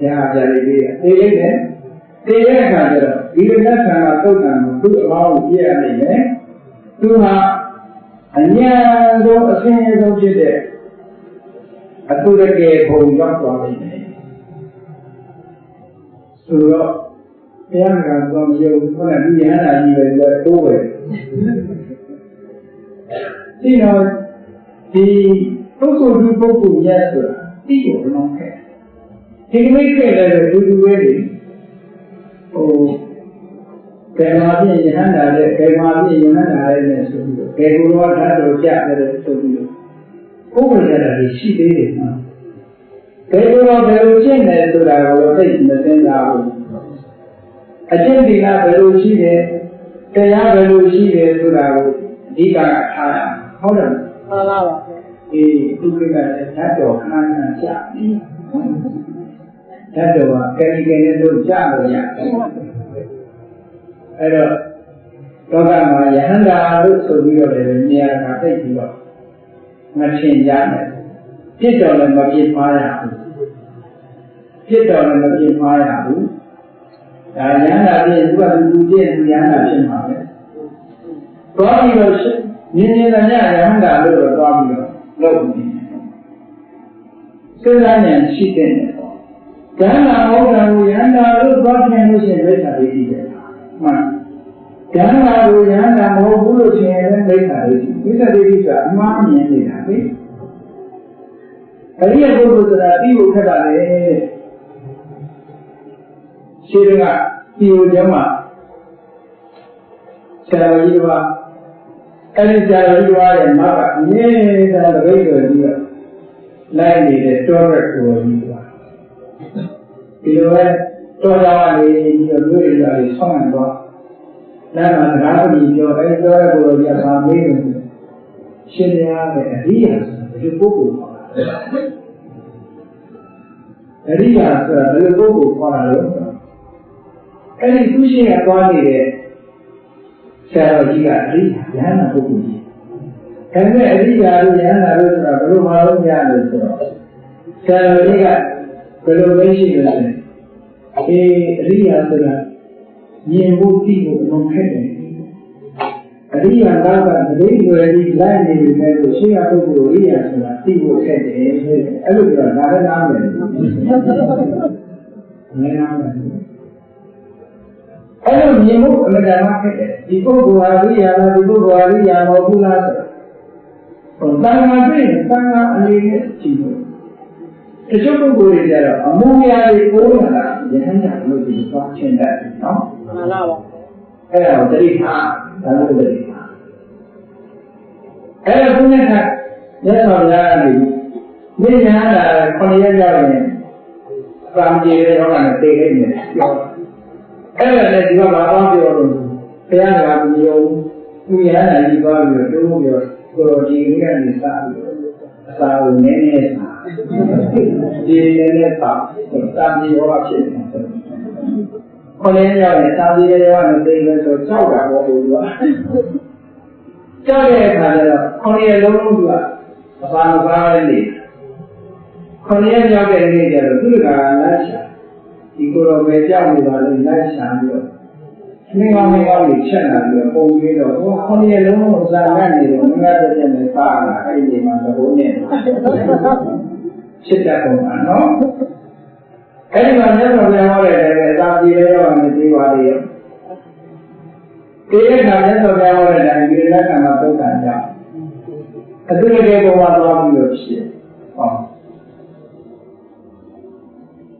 ညာကြလေးလေးသိလိမ့်မယ်။သိတဲ့အခါကျတော့ဒီလိုလက်ခံတာသုတ်တံကိုသူ့အပေါင်းကိုပြည့်ရနိုင်မယ်။သူဟာအညာဆုံးအဆင်းရဲဆုံးဖြစ်တဲ့အတူတကယ်ပုံရောက်သွားနိုင်တယ်။ဆိုတော့ဘုရားကတော့မယုံခုနဒီယဟန္တာကြီးပဲတိုးပဲ။ဒီတော့ဒီပုဂ္ဂိုလ်ဒီပုဂ္ဂိုလ်ရဲ့ဆိုတာတိကိုဘယ်လိုခဲ့ဒီကိစ္စလည်းဒူဒူပဲလေဟိုကဲမာပြည့်ယဟန္တာတဲ့ကဲမာပြည့်ယဟန္တာရဲ့နဲ့ဆိုပြီးတော့ကဲကိုယ်တော်ဓာတ်တော်ကြတယ်ဆိုပြီးတော့ပုဂ္ဂိုလ်ရတာရှိသေးတယ်နော်ကဲကိုယ်တော်ဘယ်လိုရှင်းတယ်ဆိုတာကိုသိမသိတာဘူးအကျင့်ဒီကဘယ်လိုရှိတယ်တရားဘယ်လိုရှိတယ်ဆိုတာကိုအဓိကထားရဟုတ်တယ်မှန်ပါပါအေးသူကလည်းဓာတ်တော်ခန်းခန်းကြပြီဓာတ်တော်ကကဲကဲနဲ့တို့ကြလို့ရအဲ့တော့လောကမှာယဟန္တာလို့ဆိုပြီးတော့လည်းနေရာကတိတ်ပြီးတော့မထင်ကြနဲ့ပြစ်တော်လည်းမပြစ်မှားရဘူးပြစ်တော်လည်းမပြစ်မှားရဘူးဒါယဟန္တာပြည့်သူကလူပြည့်သူယဟန္တာဖြစ်မှာပဲသွားပြီးတော့မြင်မြင်တဲ့ယဟန္တာလို့တော့သွားပြီးတော့လုပ်နေတယ်စဉ်းစားဉာဏ်ရှိတဲ့ပေါ့ဉာဏ်လာဟုတ်တာကိုယဟန္တာလို့သွားထင်လို့ရှိရင်မိစ္ဆာဒိဋ္ဌိပဲမှန်ဉာဏ်လာကိုယဟန္တာမဟုတ်ဘူးလို့ထင်ရင်လည်းမိစ္ဆာဒိဋ္ဌိမိစ္ဆာဒိဋ္ဌိဆိုတာအမှားမြင်နေတာလေအရိယပုဂ္ဂိုလ်ဆိုတာပြီးဖို့ခက်တာလေရှင်းကဒီလိုကျမှဆရာကြီးကအဲ့ဒီဆရာကြီးရဲ့မကအမြဲတမ်းတပိတ်တော်ကြီးကလိုက်နေတဲ့တောရက်ကိုကြီးကဒီလိုပဲတော်ကြပါလေဒီလိုမျိုးတွေလည်းဆောင်းတော့လမ်းမှာတရားမကြီးပြောအဲ့တောရက်ကိုကြီးကဗာမေးတယ်ရှင်ရတဲ့အရိယာဆိုတာဘယ်လိုပုဂ္ဂိုလ်ခေါ်တာအရိယာဆိုတာဘယ်လိုပုဂ္ဂိုလ်ခေါ်တာလဲအဲ့ဒီသူရှိရသွားနေတဲ့ဆရာတော်ကြီးကအရိယာယဟန္တာပုဂ္ဂိုလ်ကြီး။ဒါပေမဲ့အရိယာတို့ယဟန္တာတို့ဆိုတာဘယ်လိုမှလို့မရလို့ဆိုတော့ဆရာတော်ကြီးကဘယ်လိုလဲရှိလို့လဲ။အေးအရိယာဆိုတာမြင်ဖို့သိဖို့အလုံးခက်တယ်။အရိယာကတတိယွယ်ကြီးလိုက်နေပြီမဲ့လို့ရှင်းရပုဂ္ဂိုလ်အရိယာဆိုတာသိဖို့ခက်တယ်။အဲ့လိုပြောတာလည်းနားမယ်။လည်းနားမယ်။အဲ့လိုမြင်ဖို့အမှန်တမ်းခက်တယ်ဒီပုဂ္ဂိုလ်ဟာရိယာလားဒီပုဂ္ဂိုလ်ဟာရိယာမဟုတ်ဘူးလားဆိုတော့တန်ခါပြည့်တန်ခါအနေနဲ့ကြည့်လို့တချို့ပုဂ္ဂိုလ်တွေကြတော့အမှုများတွေကိုယ်လာယဟန်ညာလို့ဒီသွားရှင်းတတ်တယ်နော်မှန်ပါပါအဲ့ဒါကိုတတိထားဒါလို့တတိထားအဲ့ဒါခုနကမြတ်စွာဘုရားကနေမြင့်ညာတာ9ရက်ရောက်ရင်အပမ်းပြေတဲ့ယောဂနဲ့သိနေတယ်ပြောအဲ့ဒါလည်းဒီကဘာသွားပြောလို့ဘုရားကမယုံသူရဟန္တာကြီးသွားပြီးတော့တိုးပြောကိုယ်ဒီကနေစပြီးအစာကိုနည်းနည်းစားဒီနည်းနည်းစားတာပြီးရောဖြစ်နေတယ်ခေါင်းရင်းရောက်ရင်တာပြီးရောနဲ့သိလို့ဆိုကြောက်တာပေါ့လို့ကကြောက်တဲ့အခါကျတော့ခေါင်းရင်းလုံးလုံးကအစာမစားရနေခေါင်းရင်းရောက်တဲ့နေ့ကျတော့သူကလမ်းရှာဒီကိုယ်တော်ပဲကြောက်နေပါလို့လိုက်ရှာပြီးတော့ မိငါမိငါကြီးချက်လာပြီးပုံပြီးတော့ခေါင်းရလုံးကိုစားကနေတော့ငါတည်းနဲ့စားလာအဲ့ဒီမှာသဘောနဲ့ဖြစ်တတ်ပုံပါနော်အဲ့ဒီမှာမြတ်စွာဘုရားဟောတဲ့တဲ့အသာပြေလဲတော့မသိပါလေဒီကနေ့မြတ်စွာဘုရားဟောတဲ့ဒီလက္ခဏာသုတ်တန်ကြောင့်အတူတူပုံမှာသွားပြီးတော့ဖြစ်ဟော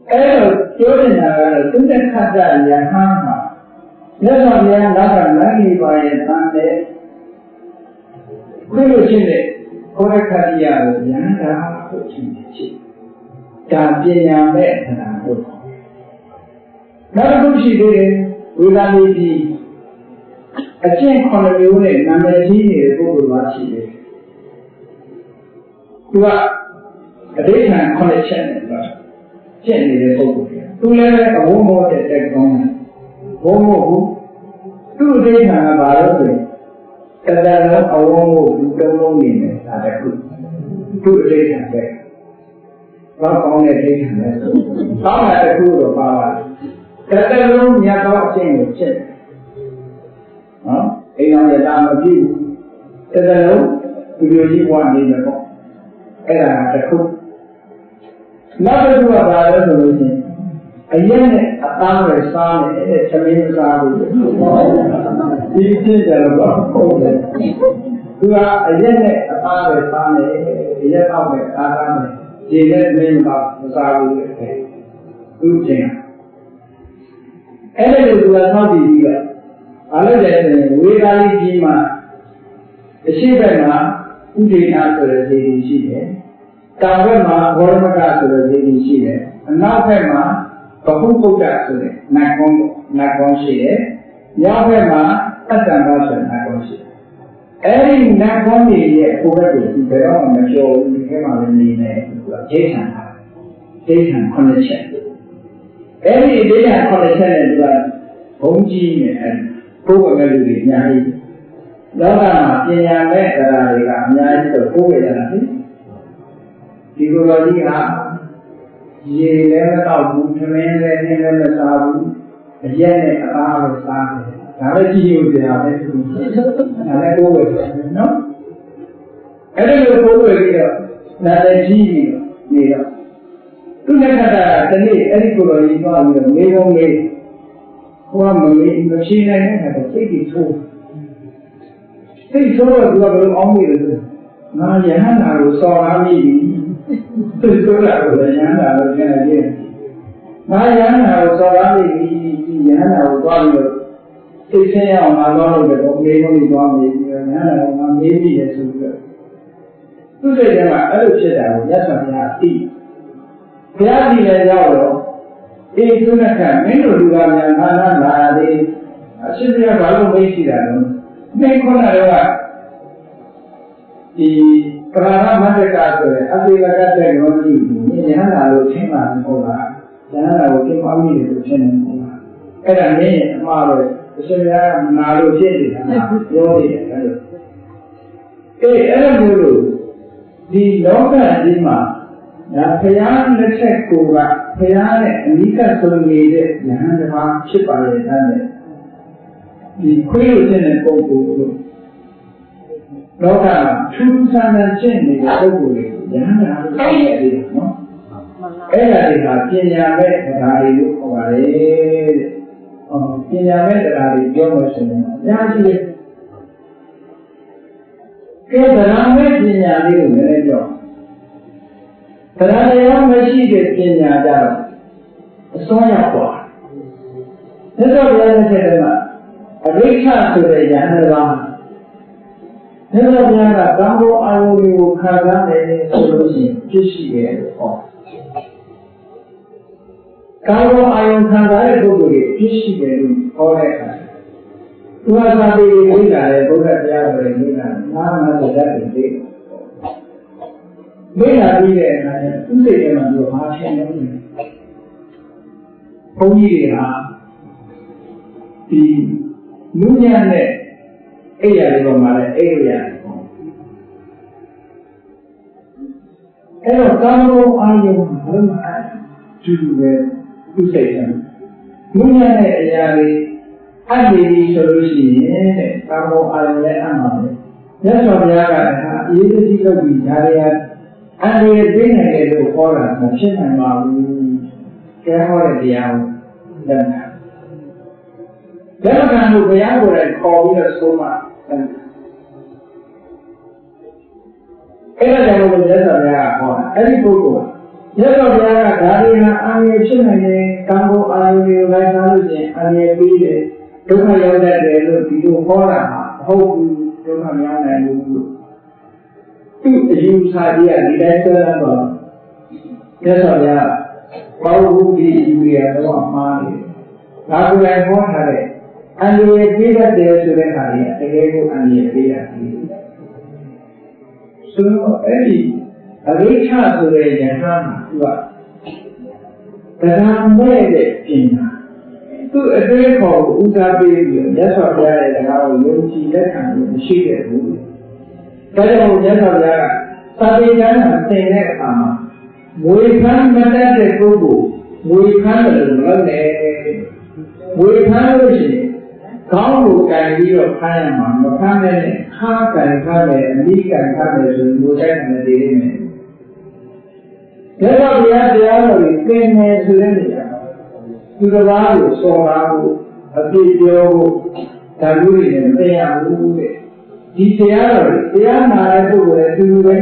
အဲ့တော့ပြောနေတာကတော့သူတဲ့ခတ်တဲ့ယဟန်မှာမြတ်စွာဘုရားနောက်ကလမ်းကြီးပါရဲ့တန်တဲ့ခုလိုချင်းတဲ့ခေါရခတိယကိုဉာဏ်သာလို့ရှင်းနေချင်ဒါပညာမဲ့ခန္ဓာတို့နောက်တစ်ခုရှိသေးတယ်ဝေဒနာကြီးအကျင့်9မျိုးနဲ့နာမည်ကြီးနေတဲ့ပုဂ္ဂိုလ်ပါရှိတယ်သူကအဋ္ဌာန်9ချက်နဲ့ကျင့်နေတဲ့ပုဂ္ဂိုလ်တွေသူလည်းအဝုန်းမောတဲ့တက်ကောင်းတယ်ဘုံမို့ဘူးသူ့အဋ္ဌာန်ကဘာလို့လဲတတလုံးအဝုန်းမို့သူတုံးလုံးနေတယ်ဒါတခုသူ့အဋ္ဌာန်ပဲဘာကောင်းတဲ့ဒိဋ္ဌာန်လဲဆိုကောင်းတဲ့တစ်ခုတော့ပါပါတယ်တတလုံးမြတ်သောအကျင့်ကိုကျင့်နော်အိမ်တော်ရတာမပြည့်ဘူးတတလုံးဒီလိုကြီးပွားနေတယ်ပေါ့အဲ့ဒါကတစ်ခုနောက်တစ်ခုကဘာလဲဆိုလို့ရှိရင်အရင်နဲ့အသားပဲစားနေအဲ့ဒါသမင်းစားလို့ဒီကျင့်တယ်တော့ဟုတ်တယ်သူကအရင်နဲ့အသားပဲစားနေအရက်တော့ပဲအားထားနေဒီနဲ့မင်းကမစားဘူးလေသူကျင့်အဲ့ဒါကိုသူကထောက်ပြီးပြီးတော့အားလို့လည်းဝေဒာလိကြီးမှာအရှိဘက်မှာဥဒိနာဆိုတဲ့ဒေဒီရှိတယ်တောင်ဘက်မှာဘောရမကဆိုတဲ့ဒေဒီရှိတယ်အနောက်ဘက်မှာဘဟုဗုဒ္ဓဆိုတဲ့နတ်ကောင်းရှိတယ်မြောက်ဘက်မှာအတ္တံဘာဆိုတဲ့နတ်ကောင်းရှိတယ်အဲ့ဒီနတ်ကောင်းတွေရဲ့ဟိုဘက်ကိုဒီဘယ်တော့မှမပြောဘူးဒီထဲမှာလည်းနေနေသူကဒိဋ္ဌာန်9ချက်အဲ့ဒီဒိဋ္ဌာန်9ချက်နဲ့သူကဘုံကြီးနဲ့ပုဂ္ဂိုလ်မဲ့လူတွေအများကြီးလောကမှာပညာမဲ့တရားတွေကအများကြီးတော့ပို့ရတာလေဒီလိုလိုကြီးဟာရေလည်းမတော့ဘူးသမင်းလည်းနင်းလည်းမစားဘူးအရက်နဲ့အသားလည်းစားတယ်ဒါပဲကြည့်လို့ပြရမယ်သူဒါလည်းပို့ရတယ်နော်အဲ့ဒီလိုပို့ရပြီးတော့နာလည်းကြီးနေတော့သူလည်းခါတာတနေ့အဲ့ဒီကိုယ်တော်ကြီးသွားပြီးတော့မေးကုန်မေးဟိုကမမေးမဖြေနိုင်တဲ့ခါတော့စိတ်ကြီးထိုးစိတ်ဆိုးတော့သူကဘယ်လိုအောင်းမိလဲဆိုငါယဟန္တာကိုစော်ကားမိပြီစိတ်ဆိုးတာကိုယဟန္တာကိုကျန်တယ်ငါယဟန္တာကိုစော်ကားမိပြီယဟန္တာကိုသွားပြီးတော့စိတ်ဆင်းရအောင်ငါသွားလို့တော့မေးလို့သွားမေးပြီးယဟန္တာကငါမေးပြီးရဆိုပြီးတော့သူ့စိတ်ထဲမှာအဲ့လိုဖြစ်တာကိုရသော်ဘုရားသိဘုရားကြည့်လည်းရောက်တော့အေးသူနဲ့ကမင်းတို့လူကများငါလာသေးအရှင်ဘုရားဘာလို့မေးရှိတာလဲမင်းခုနကတော့ဒီပရာဏမတ္တကဆိုတဲ့အသေလကတဲ့ရောကြီးကိုဉာဏ်လာလို့ရှင်းပါမဟုတ်လားဉာဏ်လာကိုရှင်းပါမိတယ်လို့ရှင်းနေမဟုတ်လားအဲ့ဒါနည်းအမှားတော့အရှင်ဘုရားကနာလို့ဖြစ်နေတာပြောနေတယ်အဲ့လိုအဲ့ဒါမျိုးလို့ဒီလောကကြီးမှာဒါဘုရားလက်ချက်ကိုကဘုရားနဲ့အနိကဆုံးနေတဲ့ဉာဏ်တစ်ပါးဖြစ်ပါရဲ့တဲ့ဒီခွေးလို့တဲ့ပုဂ္ဂိုလ်တို့လောကမှာထူးဆန်းတဲ့ကျင့်နေတဲ့ပုဂ္ဂိုလ်တွေကိုဉာဏ်နာလို့ပြောရတယ်နော်အဲ့ဒါတွေကပညာမဲ့တရားတွေလို့ခေါ်ပါတယ်တဲ့ပညာမဲ့တရားတွေပြောလို့ဆိုရင်အများကြီးပဲကဲတရားမဲ့ပညာလေးကိုလည်းပြောတရားတရားမရှိတဲ့ပညာကြတော့အစွမ်းရောက်သွားတယ်ဒါကြောင့်လည်းတဲ့တဲ့မှာအရိဋ္ဌဆိုတဲ့ဉာဏ်တစ်ပါးမြတ်စွာဘုရားကသံဃောအာယုကိုခံစားတယ်ဆိုလို့ရှိရင်ဖြစ်ရှိတယ်လို့ဟောကာယောအာယုခံစားတဲ့ပုဂ္ဂိုလ်တွေဖြစ်ရှိတယ်လို့ဟောတဲ့အခါသူဟာသာပေဝိလာတဲ့ဘုရားတရားတော်တွေဝိလာနာမတတ်တယ်သိဝိလာပြီးတဲ့အခါကျသူစိတ်ထဲမှာသူဟာရှင်းနေတယ်ဘုန်းကြီးတွေဟာဒီလူညံ့တဲ့အဲ့ရလေးပေါ်မှာလည်းအဲ့ရရတယ်အဲ့တော့ကာမဂုဏ်အာယုဘာလို့မအားကျူးပဲသူစိတ်ထဲလူညံ့တဲ့အရာတွေအ ဒီဆိုလို့ရှိရင်တဲ့ကာမောအာရုံနဲ့အမှန်ပဲမြတ်စွာဘုရားကအေးတိလုပ်ပြီးဒါတွေအန္တရာယ်သိနေတယ်လို့ခေါ်တာမဖြစ်နိုင်ပါဘူးကျဲဟောတဲ့တရားကိုလက်ခံလို့ဘုရားကိုယ်တိုင်ခေါ်ပြီးတော့ဆုံးမအဲ့ဒါကြောင့်လို့မြတ်စွာဘုရားကဟောတာအဲ့ဒီပုဂ္ဂိုလ်မြတ်စွာဘုရားကဒါတွေဟာအန္တရာယ်ဖြစ်နိုင်တယ်ကံကိုအာရုံတွေလိုက်စားလို့ရှိရင်အန္တရာယ်ပြီးတယ်ဒုက္ခရောက်တတ်တယ်လို့ဒီလိုဟောတာဟာမဟုတ်ဘူးဒုက္ခမရောက်နိုင်ဘူးလို့သူ့အယူဆကြီးကဒီတိုင်းဆွဲလာတော့မြတ်စွာဘုရားဘောဝုဒီယူရတော့မှားတယ်ဒါကိုလည်းဟောထားတယ်အန္တရာယ်ပြီးတတ်တယ်ဆိုတဲ့အခါကြီးတကယ်ကိုအန္တရာယ်ပြီးရတယ်ဆိုတော့အဲ့ဒီအရိဋ္ဌဆိုတဲ့ဉာဏ်ဟာသူကတရားမဲ့တဲ့ပညာသူ့အတွေ့အခေါ်ကိုဥစားပေးပြီးမြတ်စွာဘုရားရဲ့တရားကိုယုံကြည်လက်ခံလို့မရှိခဲ့ဘူး။ဒါကြောင့်မြတ်စွာဘုရားကသာဝေကျမ်းမှာသင်တဲ့အခါမှာဝေဖန်မတတ်တဲ့ပုဂ္ဂိုလ်ဝေဖန်တယ်လို့ပြောတယ်။ဝေဖန်လို့ရှိရင်ခေါင်းကိုကန်ပြီးတော့ဖမ်းရမှာမဖမ်းနဲ့ခါကန်ခါမယ်အမိကန်ခါမယ်ဆိုရင်ကိုယ်တိုင်းနဲ့တည်နေမယ်။ဒါကြောင့်ဘုရားတရားတော်ကိုသင်မယ်ဆိုတဲ့နေရာသူတစ်ပါးကိုစော်ကားဖို့အပြစ်ပြောဖို့ဒါမျိုးတွေနဲ့မသိရဘူးတဲ့ဒီတရားတော်တရားနာတဲ့ပုဂ္ဂိုလ်ရဲ့သူပဲ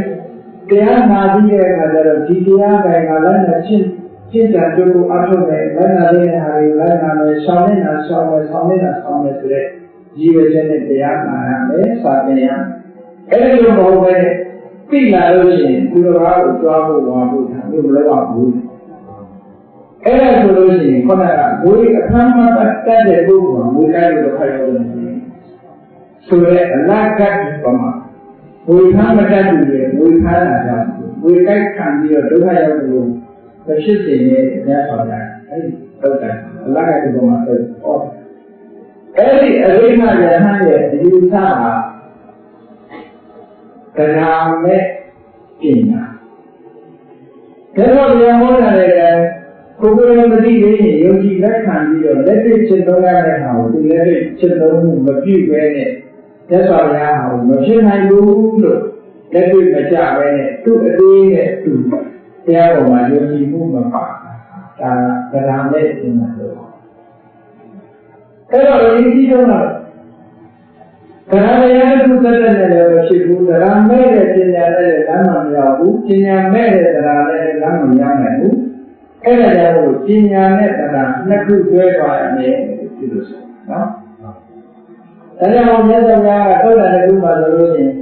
တရားနာပြီးတဲ့အခါကျတော့ဒီတရားတိုင်းကလည်းရှင်းကြံကြိုးကိုအထောက်နဲ့လက်နာတဲ့ဟာတွေလက်နာမယ်ရှောင်းနေတာရှောင်းမယ်ဆောင်းနေတာဆောင်းမယ်ဆိုတဲ့ရည်ရွယ်ချက်နဲ့တရားနာရမယ်စာသင်ရအဲ့ဒီလိုမဟုတ်ပဲသိလာလို့ရှိရင်သူတစ်ပါးကိုကြွားဖို့ဝါဖို့ဒါမျိုးမလုပ်ရဘူးအဲ့ဒါဆိုလို့ရှိရင်ခေါင်းကဝေအခမ်းမတ်တက်တဲ့ပုဂ္ဂိုလ်ကဝေကိုက်လို့ခရောတယ်ဆိုရဲအလားကတ်ပမာဝေခမ်းမတက်ဘူးလေဝေခမ်းလာတာဝေကိုက်ခံပြီးတော့ဒုက္ခရောက်တယ်လို့ဖြစ်စေရဲ့အများဆုံးတာအဲ့ဒီတော့အလားကတ်ပမာဆိုတော့အဲ့ဒီအရိမယဟန်ရဲ့အယူဆဟာတရားမဲ့ပညာဒါတော့ဉာဏ်ဟောတာလည်းကိုယ်ကိုယ်မသိသေးရင်ယုံကြည်လက်ခံပြီးတော့လက်တွေ့ချက်သုံးရတဲ့ဟာကိုဒီလက်တွေ့ချက်သုံးမှုမပြည့်ဘဲနဲ့သက်စွာဘုရားဟာမဖြစ်နိုင်ဘူးလို့လက်တွေ့မကြဘဲနဲ့သူ့အသေးနဲ့သူ့တရားပေါ်မှာယုံကြည်မှုမပါဒါကတရားမဲ့ပညာလို့အဲ့တော့ဒီကြီးတော့တရားတရားသူသက်သက်နဲ့လည်းဖြစ်ဘူးတရားမဲ့တဲ့ပညာနဲ့လမ်းမမရောက်ဘူးပညာမဲ့တဲ့တရားနဲ့လမ်းမရောက်နိုင်ဘူးအဲ့ဒါကြောင့်ပညာနဲ့တရားနှစ်ခုတွဲသွားရမယ်ဒီလိုဆိုနော်ဒါကြောင့်မြတ်စွာဘုရားကထုတ်တာတစ်ခုမှဆိုလို့ရှိရင်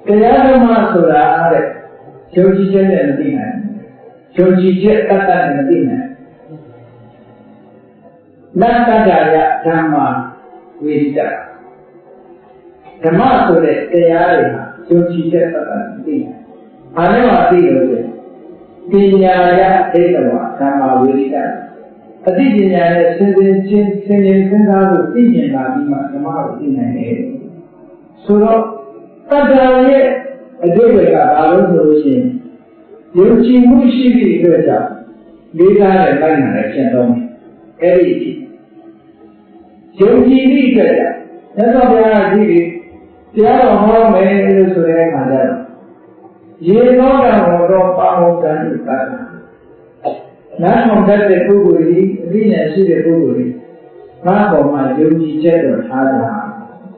တရားဓမ္မဆိုတာတဲ့ယုံကြည်ချက်နဲ့မသိနိုင်ယုံကြည်ချက်တတ်တတ်နဲ့မသိနိုင်နတ္တကြရဓမ္မဝိတ္တဓမ္မဆိုတဲ့တရားတွေဟာယုံကြည်ချက်တတ်တတ်မသိနိုင်ဘာနဲ့မှသိလို့လဲပညာရဒိဋ္ဌဝဓမ္မဝိရိတအသိပညာနဲ့စဉ်းစဉ်းစားလို့သိမြင်လာပြီးမှဓမ္မကိုသိနိုင်တယ်ဆိုတော့တတ္တရဲ့အကျိုးတွေကဘာလို့ဆိုလို့ရှိရင်ယုံကြည်မှုရှိသည့်အတွက်ကြောင့်လေးစားတဲ့လိုက်နာတဲ့ရှင်းသုံးတယ်အဲ့ဒီယုံကြည်သည့်အတွက်ကြောင့်သစ္စာဘုရားကြီးတရားတော်ဟောမယ်လို့ဆိုတဲ့အခါကျတော့ရေသောတာဟောတော့ပါမောကံဥပ္ပါဒနားထောင်တတ်တဲ့ပုဂ္ဂိုလ်ကြီးအသိဉာဏ်ရှိတဲ့ပုဂ္ဂိုလ်ကြီးဘာပေါ်မှာယုံကြည်ချက်တော့ထားတာ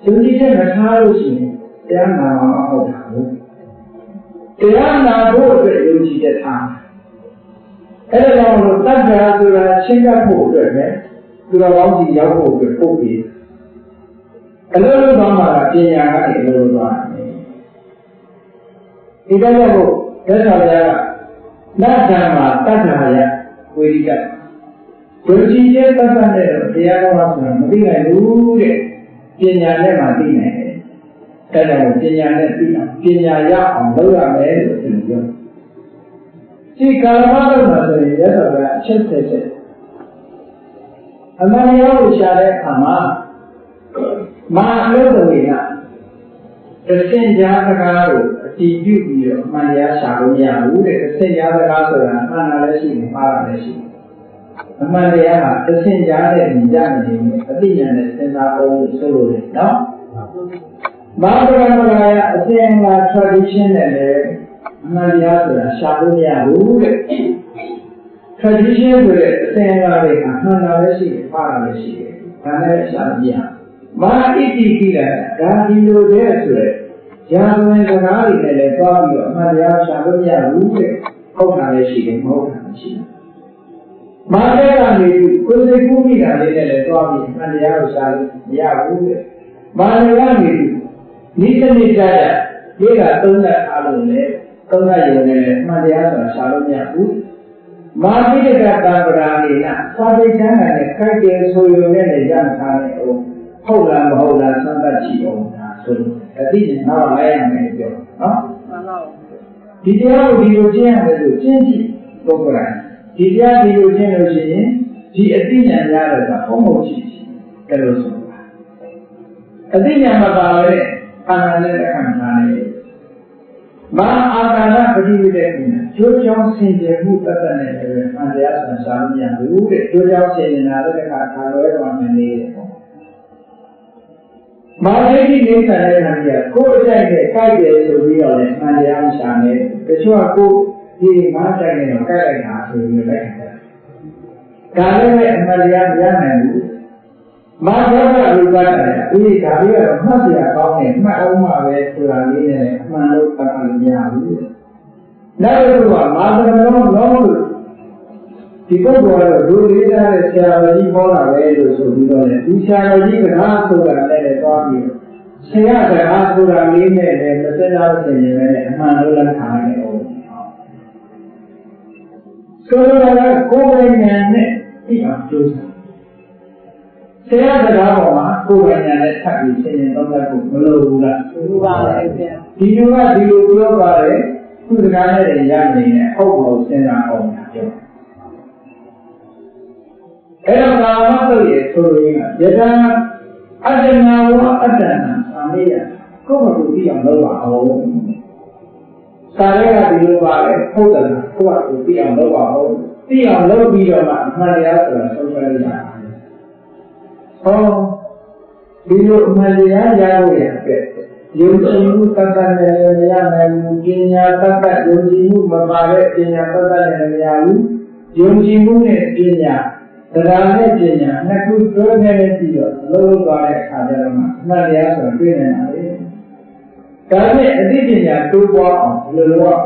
ယုံကြည်ချက်မထားလို့ရှိရင်တရားနာမှာမဟုတ်တာဘူးတရားနာဖို့အတွက်ယုံကြည်ချက်ထားအဲ့ဒါကြောင့်လို့တတ်တာဆိုတာရှင်းတတ်ဖို့အတွက်ပဲသူတော်ကောင်းကြီးရောက်ဖို့အတွက်ပို့ပြီးအလိုလိုသွားမှာပညာကနေအလိုလိုသွားတယ်ဒီတော့ဘုရားဘုရားကနတ်ဓမ္မတတ္ထာယဝေရိကဒုတိယသစ္စာနဲ့တရားတော်မှာဆိုတာမသိနိုင်ဘူးတဲ့ပညာနဲ့မှသိနိုင်တယ်ဒါကြောင့်ပညာနဲ့သိအောင်ပညာရအောင်လုပ်ရမယ်လို့ပြောဒီကာလမလို့မှာဆိုရင်ရသော်ကအချက်ဆက်ချက်အမှန်တရားကိုရှာတဲ့အခါမှာမာအလုပ်တွေကတစင်ကြားစကားကိုအတည်ပြုပြီးတော့အမှန်တရားရှာလို့မရဘူးတဲ့တစင်ကြားစကားဆိုတာအမှန်တရားလည်းရှိနေမှားတာလည်းရှိတယ် အမှန်တရားဟာသင်ကြားတဲ့ဉာဏ်နဲ့အသိဉာဏ်နဲ့စဉ်းစားအောင်ဆိုလို့လေနော်မာဂရမဂါယအစဉ်အလာ tradition နဲ့လည်းအမှန်တရားဆိုတာရှာလို့မရဘူးတဲ့ tradition ဆိုတဲ့အစဉ်အလာတွေကအမှန်တရားလည်းရှိတယ်ပါတာလည်းရှိတယ်ဒါနဲ့ရှာမရမာဣတိကိလဒါဒီလိုတဲ့ဆိုတဲ့ညာဝင်စကားတွေနဲ့လည်းသွားပြီးတော့အမှန်တရားရှာလို့မရဘူးတဲ့ဟုတ်တာလည်းရှိတယ်မဟုတ်တာလည်းရှိတယ်မာတဲ့ကနေကိုယ်စိတ်ကူးမိတာလေးနဲ့လည်းသွားပြီးအမှန်တရားကိုရှာလို့မရဘူးတဲ့မာလည်းကနေဒီစနစ်ကြဒီကသုံးသက်အားလုံးနဲ့သုံးသက်ရုံနဲ့လည်းအမှန်တရားဆိုတာရှာလို့မရဘူးမာတိကတံပရာနေနသာဝေကျမ်းနဲ့ခိုက်တယ်ဆိုရုံနဲ့လည်းရထားတယ်ဟုတ်လားမဟုတ်လားသံသတ်ရှိအောင်ဒါဆိုအတိအကျနောက်လိုက်ရမယ်ပြောနော်မှန်ပါဘူးဒီတရားကိုဒီလိုကျင့်ရမယ်လို့ကျင့်ကြည့်ပုဂ္ဂိုလ်ဒီတရားဒီလိုကျင့်လို့ရှိရင်ဒီအတိညာရတော့ကဟုတ်မဟုတ်ရှိတယ်လို့ဆိုတာအတိညာမပါပဲအာဏာနဲ့ခံထားတယ်မာအာကာရပฏิဝိတ္တိကျိုးကြောင့်ဆင်ခြင်မှုတတ်တဲ့နဲ့ပဲအန္တရားဆံရှားမရဘူးတဲ့ကျိုးကြောင့်ဆင်ခြင်တာလည်းတစ်ခါခါလွဲသွားမှနေတယ်ပေါ့မာရိတိနေဆန်တဲ့ခါကြီးကကိုယ်အကြိုက်နဲ့ကြိုက်တယ်ဆိုပြီးတော့လည်းအန္တရားရှာနေတချို့ကကိုယ်ဒီမာကြိုက်နေတော့ကြိုက်လိုက်တာဆိုပြီးလည်းဒါလည်းအမှန်တရားမရနိုင်ဘူးမာဂရရူပတရားဒီဒါလေးကတော့မှတ်စရာကောင်းတယ်မှတ်အောင်မှပဲဆိုတာလေးနဲ့အမှန်လို့သတ်မှတ်လို့မရဘူးနောက်တစ်ခုကမာဂရလုံးလို့ဒီပုဂ္ဂိုလ်ကတော့ဒုလေးသားတဲ့ဆရာတော်ကြီးဟောတာပဲလို့ဆိုပြီးတော့လည်းဒီဆရာတော်ကြီးကနားဆိုတာလည်းသွားပြီးဆရာကနားဆိုတာလေးနဲ့လည်းမစသားဆင်နေပဲအမှန်လို့လက်ခံနေအောင်ဆိုလိုတာကကိုယ်ပိုင်ဉာဏ်နဲ့သိအောင်ကြိုးစားဆရာတရားပေါ်မှာကိုယ်ပိုင်ဉာဏ်နဲ့ထပ်ပြီးသင်ရင်တော့ဖို့မလိုဘူးလားလိုပါပါဗျာဒီလိုကဒီလိုပြောပါတယ်သူစကားနဲ့ရနေတယ်ဟုတ်လို့စဉ်းစားအောင်ပြောအဲ့တော့ကာမတုတ်ရဲ့ဆိုလိုရင်းကယတနာအတ္တနာဝအတ္တနာသာမေယကိုယ့်ကိုယ်သိအောင်လုပ်ပါအောင်စာရဲကဒီလိုပါလေဟုတ်တယ်ကိုယ့်ကိုယ်သိအောင်လုပ်ပါအောင်သိအောင်လုပ်ပြီးတော့မှအမှန်တရားဆိုတာဆုံးဖြတ်ရတာဟောဒီလိုအမှန်တရားရဖို့ရတဲ့ယုံကြည်မှုတတ်တတ်နဲ့မရနိုင်ဘူးပညာတတ်တတ်ယုံကြည်မှုမပါတဲ့ပညာတတ်တတ်နဲ့မရဘူးယုံကြည်မှုနဲ့ပညာတရားနဲ့ပညာနှစ်ခုတွဲနေပြီးတော့လုံးသွားတဲ့အခါကျတော့မှအမှန်တရားဆိုတာတွေ့နေတာလေဒါနဲ့အသိပညာတိုးပွားအောင်ဘယ်လိုလုပ်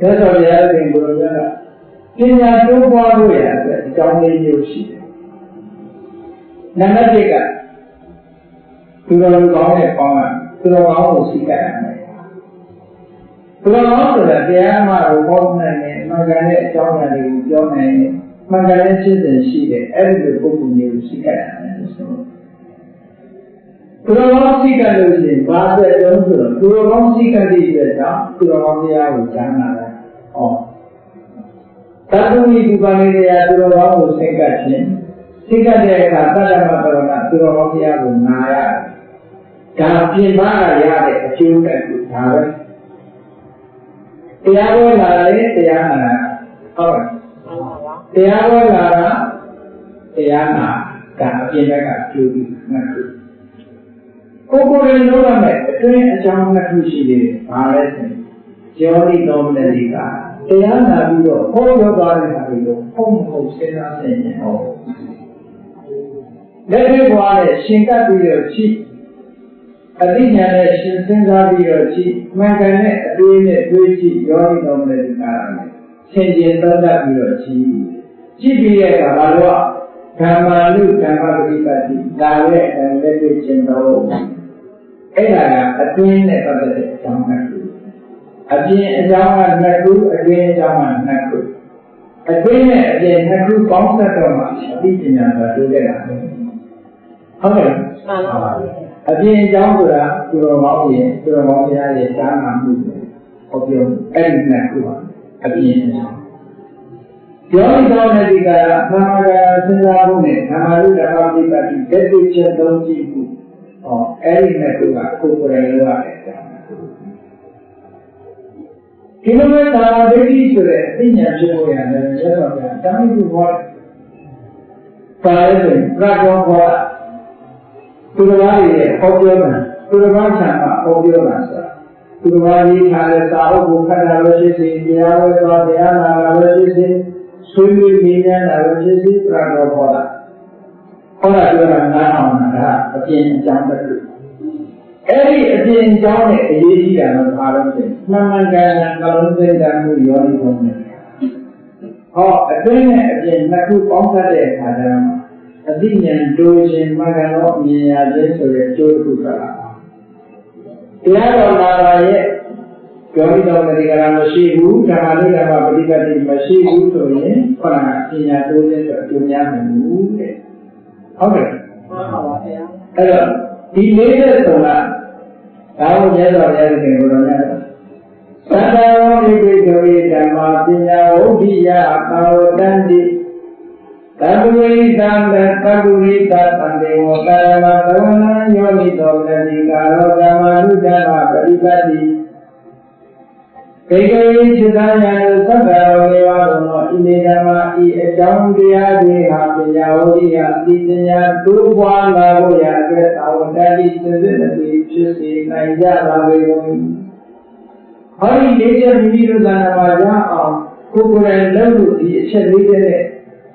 ရမလဲဒါဆိုရတဲ့ဘုရားကပညာတိုးပွားလို့ရတဲ့အကြောင်းလေးမျိုးရှိတယ်နံပါတ်1ကသူတော်ကောင်းတဲ့ပေါင်းကသူတော်ကောင်းကိုစိတ်ကပ်ရမယ်သူတော်ကောင်းဆိုတာတရားမှကိုဟောနိုင်တယ်မှန်ကန်တဲ့အကြောင်းအရာတွေကိုပြောနိုင်တယ်မှန်ကန်တဲ့စိတ်စဉ်ရှိတယ်အဲ့ဒီလိုပုဂ္ဂိုလ်မျိုးကိုစိတ်ကပ်ရမယ်ဆိုသူတော်ကောင်းစိတ်ကပ်လို့ရှိရင်ဘာပဲတုံးဆိုတော့သူတော်ကောင်းစိတ်ကပ်တဲ့အတွက်ကြောင့်သူတော်ကောင်းတရားကိုကြားနာတယ်ဟောသတ္တဝိဒီပါဠိတရားသူတော်ကောင်းကိုစိတ်ကပ်ခြင်းစိတ်ကပ်တဲ့အခါသတ္တမတော်ကသူတော်ကောင်းတရားကိုနာရတယ်ဒါပြင်ပကရတဲ့အကျိုးတက်ကိုဒါပဲတရားဝဲလာတယ်တရားနာဟုတ်ပါဘူးတရားဝဲလာတာတရားနာဒါအပြင်ဘက်ကကျိုးပြီးနှစ်ခုကိုယ်လုံးရမယ်အတွင်းအကြောင်းနှစ်ခုရှိတယ်ဘာလဲဆိုယောနိတော်မနတိကတရားနာပြီးတော့ဟောပြောသွားတဲ့အခါကျတော့ဟုတ်မဟုတ်စဉ်းစားနေတယ်ဟောလက်တွေ့ဘွားနဲ့ရှင်ကပ်ပြီးတော့ရှိအတိညာနဲ့ရှင်စဉ်းစားပြီးတော့ကြည့်မှန်ကန်တဲ့အတွေးနဲ့တွေးကြည့်ယောဂီတော်လည်းဒီကားနဲ့ဆင်ခြင်သုံးသပ်ပြီးတော့ကြည့်ပြီးတဲ့အခါဘာလို့ဓမ္မာနုဓမ္မပฏิပတ်တိဒါလည်းလက်တွေ့ကျင့်တော့အဲ့ဒါကအတွင်းနဲ့ပတ်သက်တဲ့အကြောင်းနှစ်ခုအပြင်အကြောင်းကနှစ်ခုအတွင်းအကြောင်းကနှစ်ခုအတွင်းနဲ့အပြင်နှစ်ခုပေါင်းစပ်တော့မှအသိဉာဏ်သာတိုးတက်တာဟုတ်ကဲ့မှန်ပါပါအပြင်အကြောင်းဆိုတာသူတော်ကောင်းရဲ့သူတော်ကောင်းတရားရဲ့ရှားနာမှုဟောပြောအဲ့ဒီနှစ်ခုပါအပြင်အကြောင်းယောဂီတော်နဲ့ဒီကရသမဂရစဉ်းစားမှုနဲ့ဓမ္မလူဓမ္မပိပတိတက်တွေ့ချက်သုံးကြည့်မှုဟောအဲ့ဒီနှစ်ခုကကိုယ်ကိုယ်ရရတဲ့အကြောင်း ဒီလိုမျိုးသာဝတိဆိုတဲ့အသိဉာဏ်ဖြစ်ဖို့ရတယ်ရသော်ဗျာတမိသူဘောပါလဲဆိုရင်ပြတ်တော်ဘောသူတော်ဘာတွေရဲ့ဟောပြောတာသူတော်ဘာဆံကဟောပြောတာဆိုတာသူတော်ဘာကြီးထားတဲ့စာအုပ်ကိုခတ်တာလို့ရှိစေတရားဝဲသွားတရားနာတာလို့ရှိစေဆွေးနွေးနေကြတာလို့ရှိစေပြတ်တော်ဘောတာဟောတာပြောတာနားအောင်တာအပြင်အကြောင်းတစ်ခုအဲ့ဒီအပြင်အကြောင်းနဲ့အရေးကြီးတာတော့ဘာလို့လဲမှန်မှန်ကန်ကန်နှလုံးသွင်းတတ်မှုရောဒီပုံနဲ့ဟောအတွင်းနဲ့အပြင်နှစ်ခုပေါင်းတဲ့အခါကျတော့အသိဉာဏ်တိုးခြင်းမှန်ကန်သောအမြင်ရခြင်းဆိုတဲ့အကျိုးတစ်ခုကလာတရားတော်လာပါရဲ့ကြောင့်တော်မတိကရာမရှိဘူးဓမ္မလေးဓမ္မပฏิပတ်တိမရှိဘူးဆိုရင်ခန္ဓာပညာတိုးခြင်းဆိုအကျိုးများမှာဘူးတဲ့ဟုတ်ကဲ့ဟုတ်ပါဗျာအဲ့တော့ဒီလေးတဲ့ဆုံးကဒါကိုမြတ်စွာဘုရားရှင်ကိုယ်တော်များသတ္တဝါမိပိကဝေဓမ္မာပညာဝုဒ္ဓိယပါဝတ္တံတိသဗ္ဗဝိသံသဗ္ဗဝိသသံတေဝကာရမသဝနံယောနိသောတတိကာရောဓမ္မာနုဓမ္မပရိပတ်တိဘေကဝေจิตာယံသဗ္ဗရောဝေဝရောဣမေဓမ္မာဤအကြောင်းတရားတွေဟာပညာဝိယဤပညာတူပွားလာဖို့ရာအတွက်သာဝတ္တတိသစ္စာတိဖြစ်စေနိုင်ကြပါလေကုန်။ဟောဒီလေးချက်မိမိတို့သာနာမှာရအောင်ကိုယ်ကိုယ်တိုင်လုပ်လို့ဒီအချက်လေးချက်နဲ့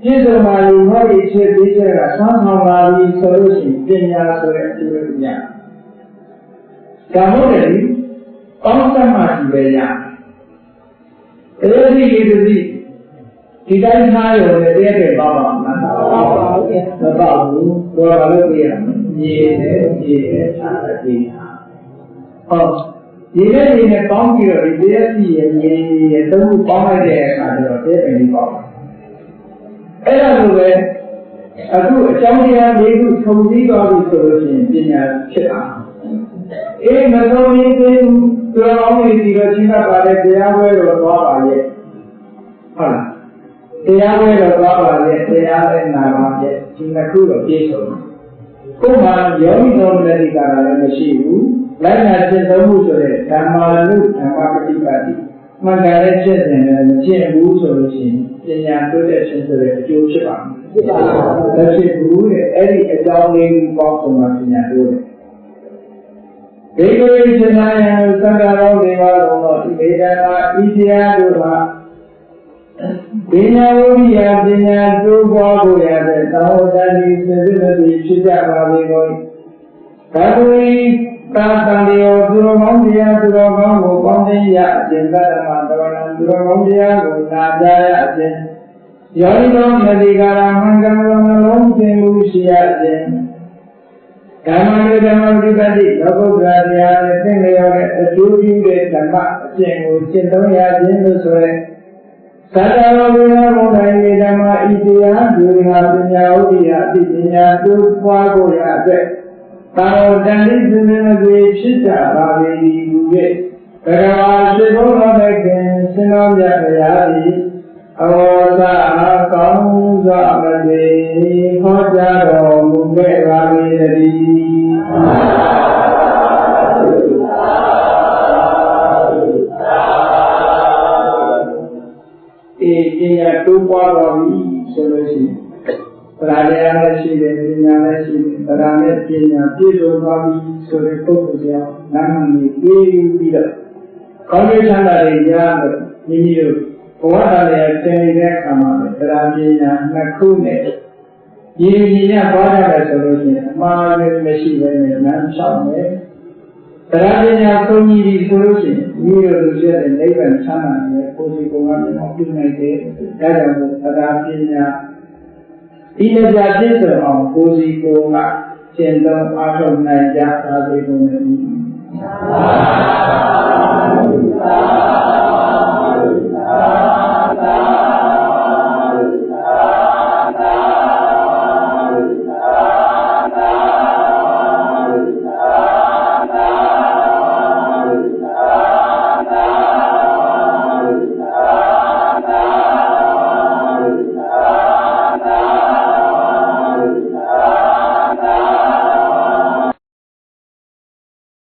ပြည့်စုံပါလို့ဟောဒီအချက်လေးချက်ကဆွမ်းဆောင်ပါပြီဆိုလို့ရှိရင်ပညာဆိုတဲ့အကျိုးပညာ။ဒါမို့လေပေါင်းစပ်မှရှိပဲရ။အဲ့ဒီလေးတစ်စီဒီတိုင်းထားရုံနဲ့တည်းတည်းပေါ့ပါမလား။ဟုတ်ပါဘူး။မပေါ့ဘူး။ဘောဘာလို့ပြရမလဲ။ညီတယ်ထားတယ်ဒီဟာ။ဟောဒီနေ့ဒီနဲ့ပေါင်းပြီးတော့ဒီတရားစီရဲ့ညီရဲ့သုံးခုပေါင်းလိုက်တဲ့အခါကျတော့တည်းတည်းပေါ့ပါ။အဲ့ဒါလိုပဲအခုအကြောင်းတရား၄ခုထုံပြီးသွားပြီဆိုလို့ရှိရင်ပညာဖြစ်တာ။အေးမသုံးရင်းသေးဘူး။တော်အောင်နေပြီးတော့ရှင်းတတ်ပါလေတရားဝဲတော့သွားပါရဲ့။ဟုတ်လား။တရားဝဲတော့သွားပါရဲ့တရားနဲ့နာပါရဲ့ဒီနှစ်ခုတော့ပြည့်စုံတယ်။ကိုယ်မှာယောဂီတော်တဲ့ဒီကာရလည်းမရှိဘူး။လိုက်နာကျင့်သုံးမှုဆိုတဲ့ဓမ္မာနုဓမ္မပฏิပတ်တိမှန်ကန်တဲ့ဖြစ်စဉ်နဲ့မကျင့်ဘူးဆိုလို့ရှိရင်ပညာတိုးတက်ခြင်းဆိုတဲ့အကျိုးဖြစ်ပါမယ်။ဖြစ်ပါဘူး။ဖြစ်ဘူးတဲ့အဲ့ဒီအကြောင်းလေးကိုပေါင်းစုံမှပညာတိုးတယ်။ဒေဂဝိသနာယံသံဃာတော်တွေပါတော့ဒီဒေတာဤတရားတို့မှာပညာဝိယပညာတိုးပွားဖို့ရတဲ့သာဝတ္တတိစေတသိက်ဖြစ်ကြပါလေကုန်။ဒါဝိသာတန်တေယောသူတော်ကောင်းတရားသူတော်ကောင်းကိုပေါင်းသိရအစဉ်သတ္တမသဝရံသူတော်ကောင်းတရားကိုနာကြားရအစဉ်ယောနိသောမတိကာရမံကံတော်နှလုံးသွင်းမှုရှိရအစဉ်ဓမ္မနဲ့ဓမ္မပฏิပတ်တိလောကုတ္တရာတရားနဲ့သင်လျော်တဲ့အကျိုးပြုတဲ့ဓမ္မအကျင့်ကိုရှင်းသုံးရခြင်းလို့ဆိုရဲသတ္တဝါဘုရားဘုရားရဲ့ဓမ္မဤတရားဒုရဟာပညာဥဒ္ဒိယအသိပညာတိုးပွားဖို့ရအတွက်သာဝတ္တန်တိသင်္ကေတဖြစ်ကြပါလေဒီဟူ၍ဘဂဝါရှိဘုရားသခင်ရှင်တော်မြတ်ဗျာသည်အဝါဒအားကောင်းစွာမသိဟောကြားတော်မူခဲ့ပါလေတည်းပညာတိုးပွားတော်ပြီဆိုလို့ရှိရင်ပရာတရားနဲ့ရှိတယ်ပညာနဲ့ရှိတယ်ပရာနဲ့ပညာပြည့်စုံသွားပြီဆိုတဲ့ပုဂ္ဂိုလ်ကြောင့်နာမည်ပြီးပြီးတော့ကောင်းကျိုးချမ်းသာတွေရလို့မိမိတို့ဘဝတရားသင်နေတဲ့အခါမှာပရာပညာနှစ်ခုနဲ့ရည်ရည်နဲ့ပွားရတယ်ဆိုလို့ရှိရင်အမှားလည်းမရှိဘဲနဲ့လမ်းလျှောက်မယ်ပရာပညာသုံးပြီးဆိုလို့ရှိရင်မိမိတို့လူကျတဲ့နိဗ္ဗာန်ချမ်းသာတဲ့ကိုယ်စီကိုယ်ကမြင်အောင်ပြုနိုင်တယ်ဒါကြောင့်ပရာပညာဒီလိုပြည့်စုံအောင်ကိုယ်စီကိုယ်ကကျင့်သုံးအားထုတ်နိုင်ကြပါစေကုန်သတည်း